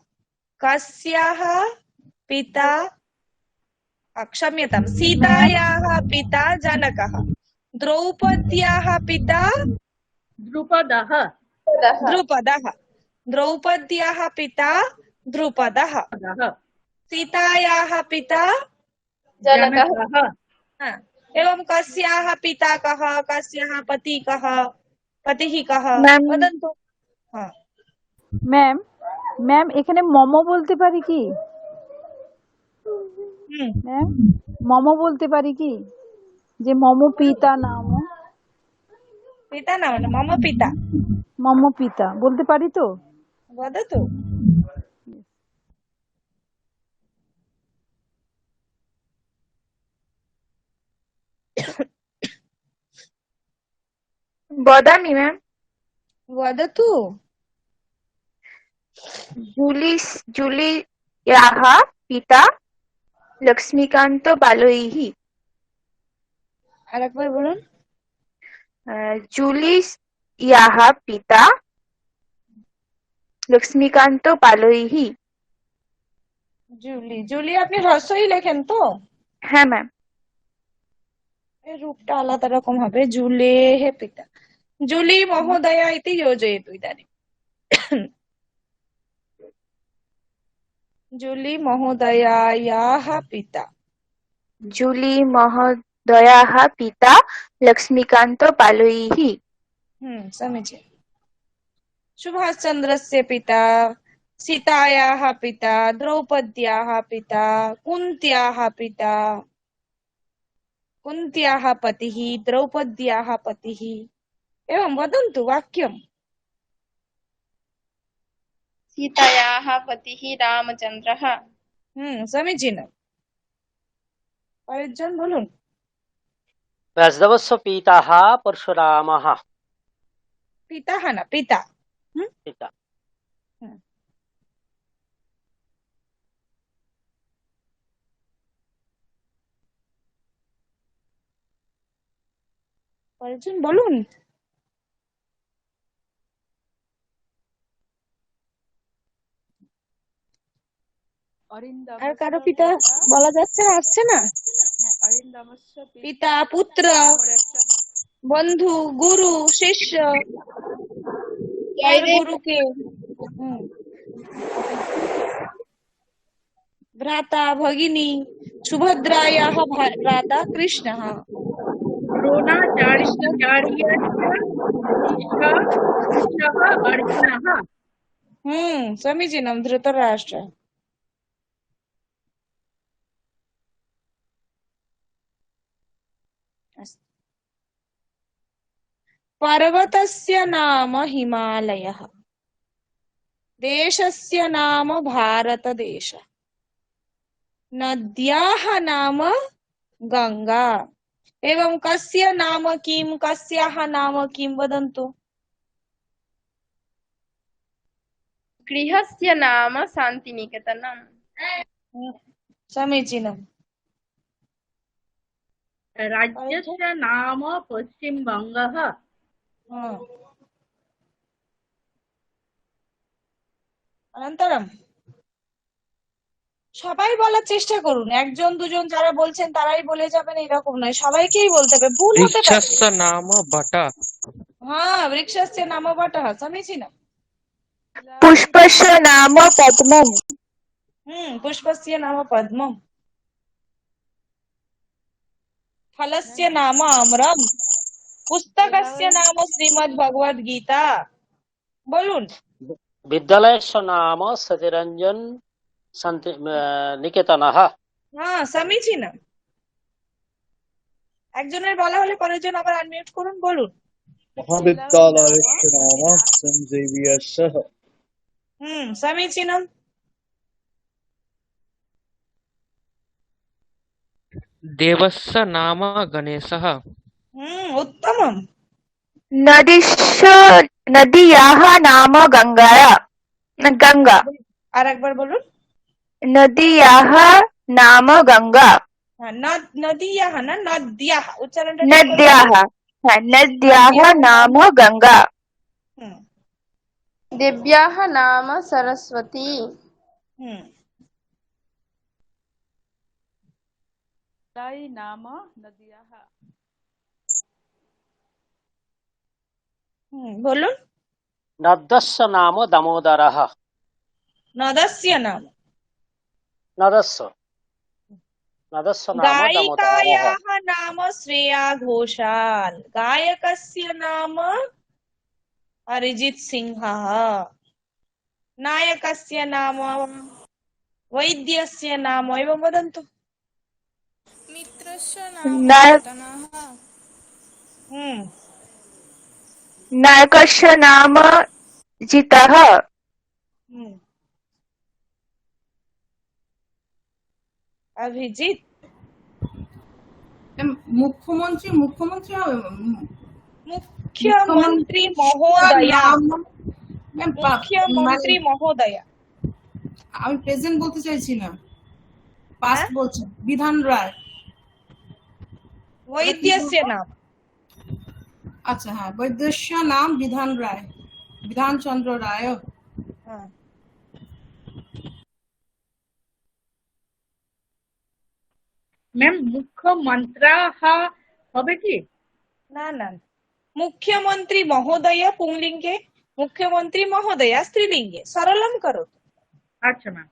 कस्याः पिता? क्षम्यतां, सीतायाः पिता जनकः। द्रौपद्याः पिता द्रुपदः। द्रौपद्याः पिता द्रुपदः। सीतायाः पिता जनकः। एवं कस्याः पिता कः? कस्याः पति कः? पतिः कः? वदन्तु। ম্যাম ম্যাম এখানে মম বলতে পারি কি? ম্যাম মম বলতে পারি কি? যে মম পিতা নাম। পিতা নাম না, মম পিতা। মম পিতা বলতে পারি তো? বদতু। বদামি ম্যাম। वदतु। জুলিয়াः পিতা লক্ষ্মীকান্ত বালৈः। আরেকবার বলুন। জুলিয়াः পিতা লক্ষ্মীকান্ত বালৈः। জুলি আপনি হ্রস্বই লেখেন তো? হ্যাঁ ম্যাম। এর রূপটা আলাদা রকম হবে। জুলেহ পিতা। জুলি মহোদয়া ইতি যোজয়তু ইদানীম। জুলি মহোদয়ায়াः পিতা। জুলি মহোদয়াः পিতা লক্ষ্মীকান্ত বালৈः। समीचीनम्। सुभाषचन्द्रस्य पिता, सीतायाः पिता, द्रौपद्याः पिता, कुन्त्याः पिता, कुन्त्याः पतिः, द्रौपद्याः पतिः। एवं वदन्तु वाक्यम्। सीतायाः पतिः रामचन्द्रः। समीचीनम्। আরেকজন বলুন। व्यासदेवस्य पिता परशुरामः। पिता हा ना, पिता. पिता। अर्जुन বলুন। আর কারো পিতা বলা যাচ্ছে না, আসছে না? পিতা, পুত্র, বন্ধু, গুরু, শিষ্য, আর গুরুকে ভ্রাতা, ভগিনী, সুভদ্রাयाः भ्राता कृष्णः। द्रोणाचार्यस्य अर्जुनः। समीचीनं, धृतराष्ट्र. पर्वतस्य नाम हिमालयः, देशस्य नाम भारतदेशः, नद्याः नाम गंगा, एवं कस्य नाम किं, कस्याः नाम किं वदन्तु। गृहस्य नाम शान्तिनिकेतनम्। समीचीनम्। राज्यस्य नाम पश्चिमबङ्गः। अनन्तरं সবাই বলার চেষ্টা করুন, একজন দুজন যারা বলছেন তারাই বলে যাবেন এরকম নয়, সবাইকেই বলতে হবে, ভুল হতে পারে। वृक्षस्य नाम बटः। हाँ, वृक्षस्य नाम बटः, समीचीनम्। पुष्पस्य नाम पद्मम्। पुष्पस्य नाम पद्मम्। फलस्य नाम आम्रम्। पुस्तकस्य नाम श्रीमद्भगवद्गीता। বলুন। विद्यालयस्य नाम सत्यरञ्जन निकेतनः। হ্যাঁ, समीचीनम्। একজনের বলা হলে পরেরজন আবার আনমিউট করুন, বলুন। महाविद्यालयस्य नाम सेंट जेवियर्सः। समीचीनम्। देवस्य नाम गणेशः। उत्तमम्। नदीयाः नाम गंगा। আর একবার বলুন। नदीयाः नाम गंगा। नदीयाः ना, नद्याः उच्चारणটা। नद्याः नाम गंगा। देव्याः नाम सरस्वती। नाम नद्याः। বলুন। नदस्य नाम दामोदरः। नदस्य नाम। नदस्य नाम दामोदरः। गायिकायाः नाम श्रेया घोषाल। गायकस्य नाम अरिजित सिंहः। नायकस्य नाम, वैद्यस्य नाम, एवं वदन्तु। मित्रस्य नाम चेतनः। नायकस्य नाम जितः। अभिजीत। मुख्यमंत्री হবে मुख्यमंत्री महोदया। मुख्यमंत्री महोदया। আমি প্রেজেন্ট বলতে চাইছি না, পাস্ট বলছি। বিধান রায়। वैद्यस्य नाम। আচ্ছা, হ্যাঁ, বৈদ্যস্য নাম বিধান রায়, বিধানচন্দ্র রায়। ম্যাম মুখ্যমন্ত্রাः হবে কি? না না, मुख्यमंत्री महोदय पुंलिंगे, मुख्यमंत्री महोदया स्त्रीलिंगे। सरलम करो। अच्छा मैम।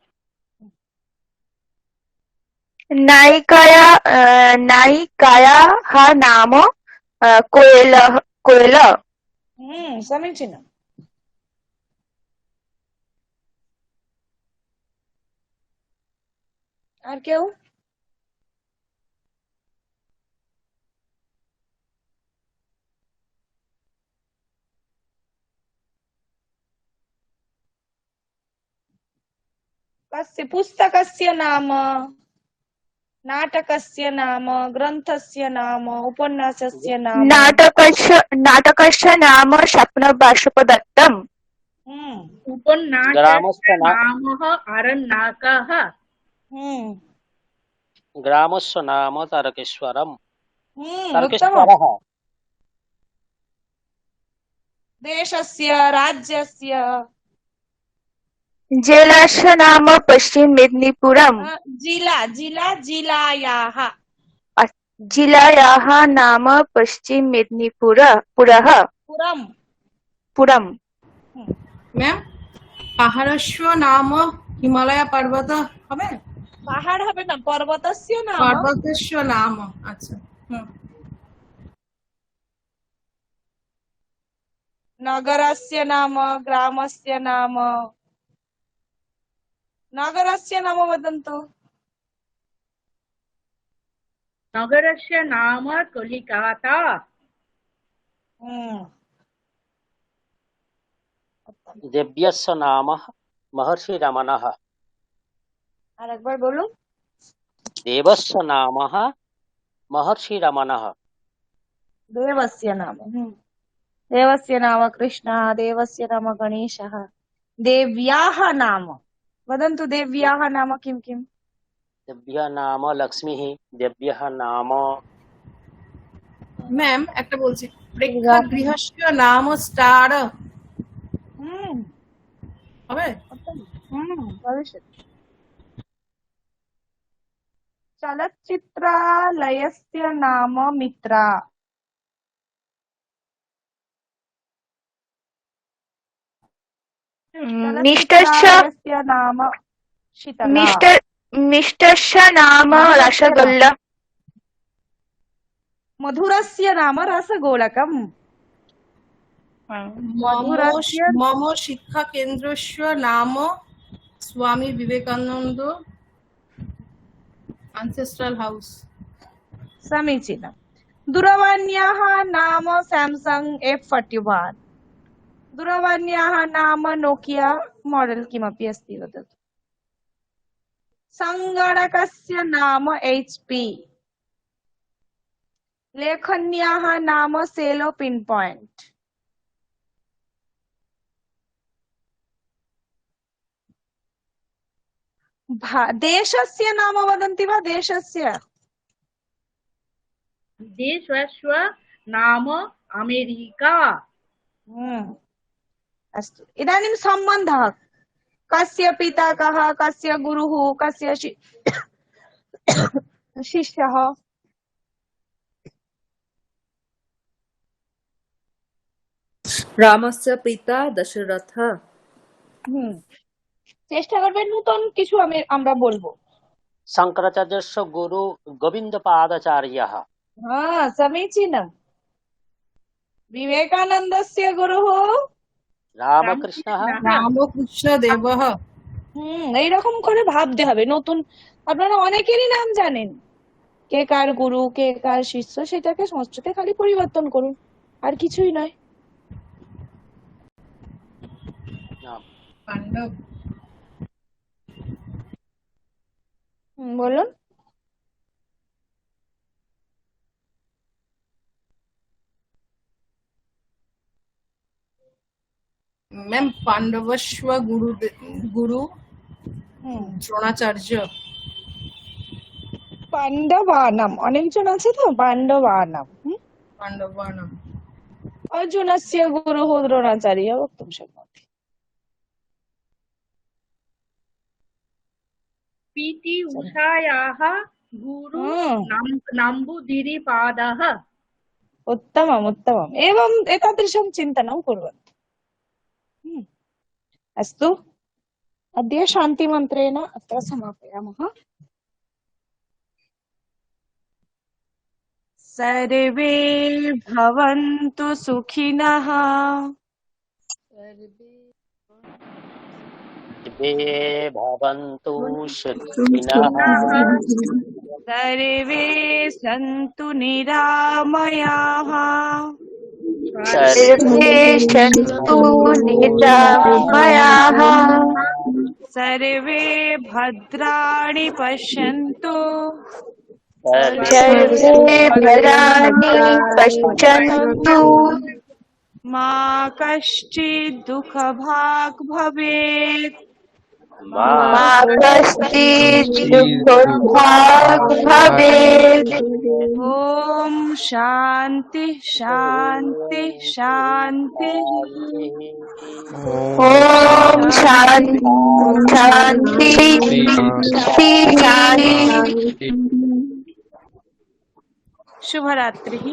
नायिकायाः नाम कोयल। समीचीनम्। আর কেউ? कस्य पुस्तकस्य नाम? नाटकस्य नाम, ग्रन्थस्य नाम, उपन्यासस्य नाम। नाटकस्य नाम स्वप्नवासवदत्तम्। उपन्यासस्य नामः आरण्यकः। ग्रामस्य नाम तारकेश्वरम्। उत्तमम्। देशस्य, राज्यस्य, जिलास्य नाम पश्चिम मेदिनीपुरम्। जिलायाः। जिलायाः नाम पश्चिम मेदिनीपुरः। पुरम्। ম্যাম পাহাড়স্য নাম হিমালয় পর্বত হবে? পাহাড় হবে না, পর্বতস্য নাম। পর্বতস্য নাম, আচ্ছা। नगरस्य नाम, ग्रामस्य नाम। नगरस्य नाम वदन्तु। नगरस्य नाम कलिकाता। देव्यस्य नाम महर्षि रमणः। আরেকবার বলুন। देवस्य नाम महर्षि रमणः। देवस्य नाम, देवस्य नाम कृष्णः, देवस्य नाम गणेशः। देव्याः नाम वदन्तु। देव्याः नाम किं किम्? देव्यः नाम लक्ष्मीः। देव्यः नाम ম্যাম একটা বলছি, প্রেক্ষাগৃহস্য নাম স্টার হবে? चलच्चित्रालयस्य नाम मित्रा। चलच्चित्रालयस्य नाम शीतला। मिष्टस्य नाम रसगोल्ला। मधुरस्य नाम रसगोलकम्। মম শিক্ষা কেন্দ্রস্য নাম স্বামী বিবেকানন্দ ancestral house। समीचीनम्। दूरवाण्याः नाम सैमसंग F41। दूरवाण्याः नाम नोकिया मॉडेल किमपि अस्ति वदतु। सङ्गणकस्य नाम HP। लेखन्याः नाम सेलो पिन पॉइंट। देशस्य नाम वदन्ति वा? देशस्य नाम अमेरिका। अस्तु, इदानीं सम्बन्धः। कस्य पिता कः, कस्य गुरुः, कस्य शिष्यः? রামস্য পিতা দশরথ। চেষ্টা করবেন নতুন কিছু আমরা বলবো। शंकराचार्यस्य गुरु गोविन्दपादाचार्यः। समीचीनम्। विवेकानन्दस्य गुरुः रामकृष्णः। রামকৃষ্ণদেবः। এইরকম করে ভাবতে হবে। নতুন আপনারা অনেকেরই নাম জানেন, কে কার গুরু, কে কার শিষ্য, সেটাকে সংস্কৃতে খালি পরিবর্তন করুন, আর কিছুই নয়। পাণ্ডব। বলুন। ম্যাম পাণ্ডবস্য গুরু দ্রোণাচার্য। পাণ্ডবানাম, অনেকজন আছে তো। পাণ্ডবানাম। পাণ্ডবানাম। अर्जुनस्य गुरुः द्रोणाचार्य वक्तुं शक्नोति। पीटी उषायाः गुरु नम्बूदिरिपादः। उत्तमम् उत्तमम्। एवम् एतादृशं चिन्तनं कुर्वन्तु। अस्तु, अद्य शान्तिमन्त्रेण अत्र समापयामः। सर्वे भवन्तु सुखिनः। सर्वे भवन्तु सुखिनः। सर्वे सन्तु निरामयाः। सर्वे सन्तु निरामयाः। सर्वे भद्राणि पश्यन्तु। सर्वे भद्राणि पश्यन्तु मा कश्चित् दुःखभाग् भवेत् मा कश्चित् दुःखभाग् भवेत् ॐ शान्ति शान्ति शान्तिः ॐ शान्ति शान्ति शुभरात्रिः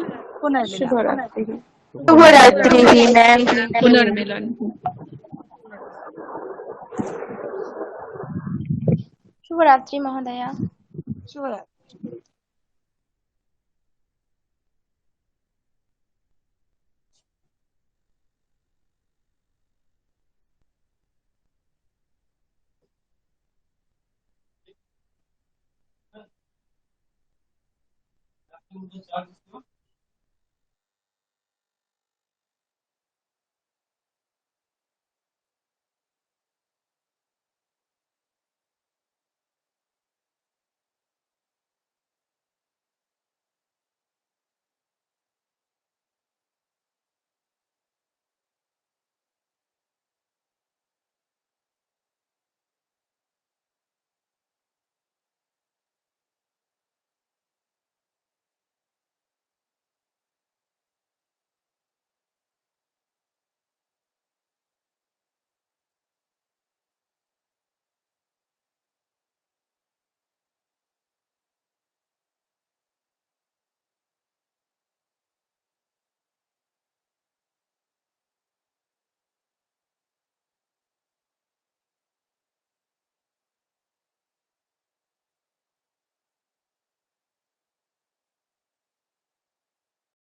पुनर्मिलामः शुभरात्रिः शुभरात्रिः मैम पुनर्मिलन शुभरात्रि महोदय शुभरात्रि चार्ज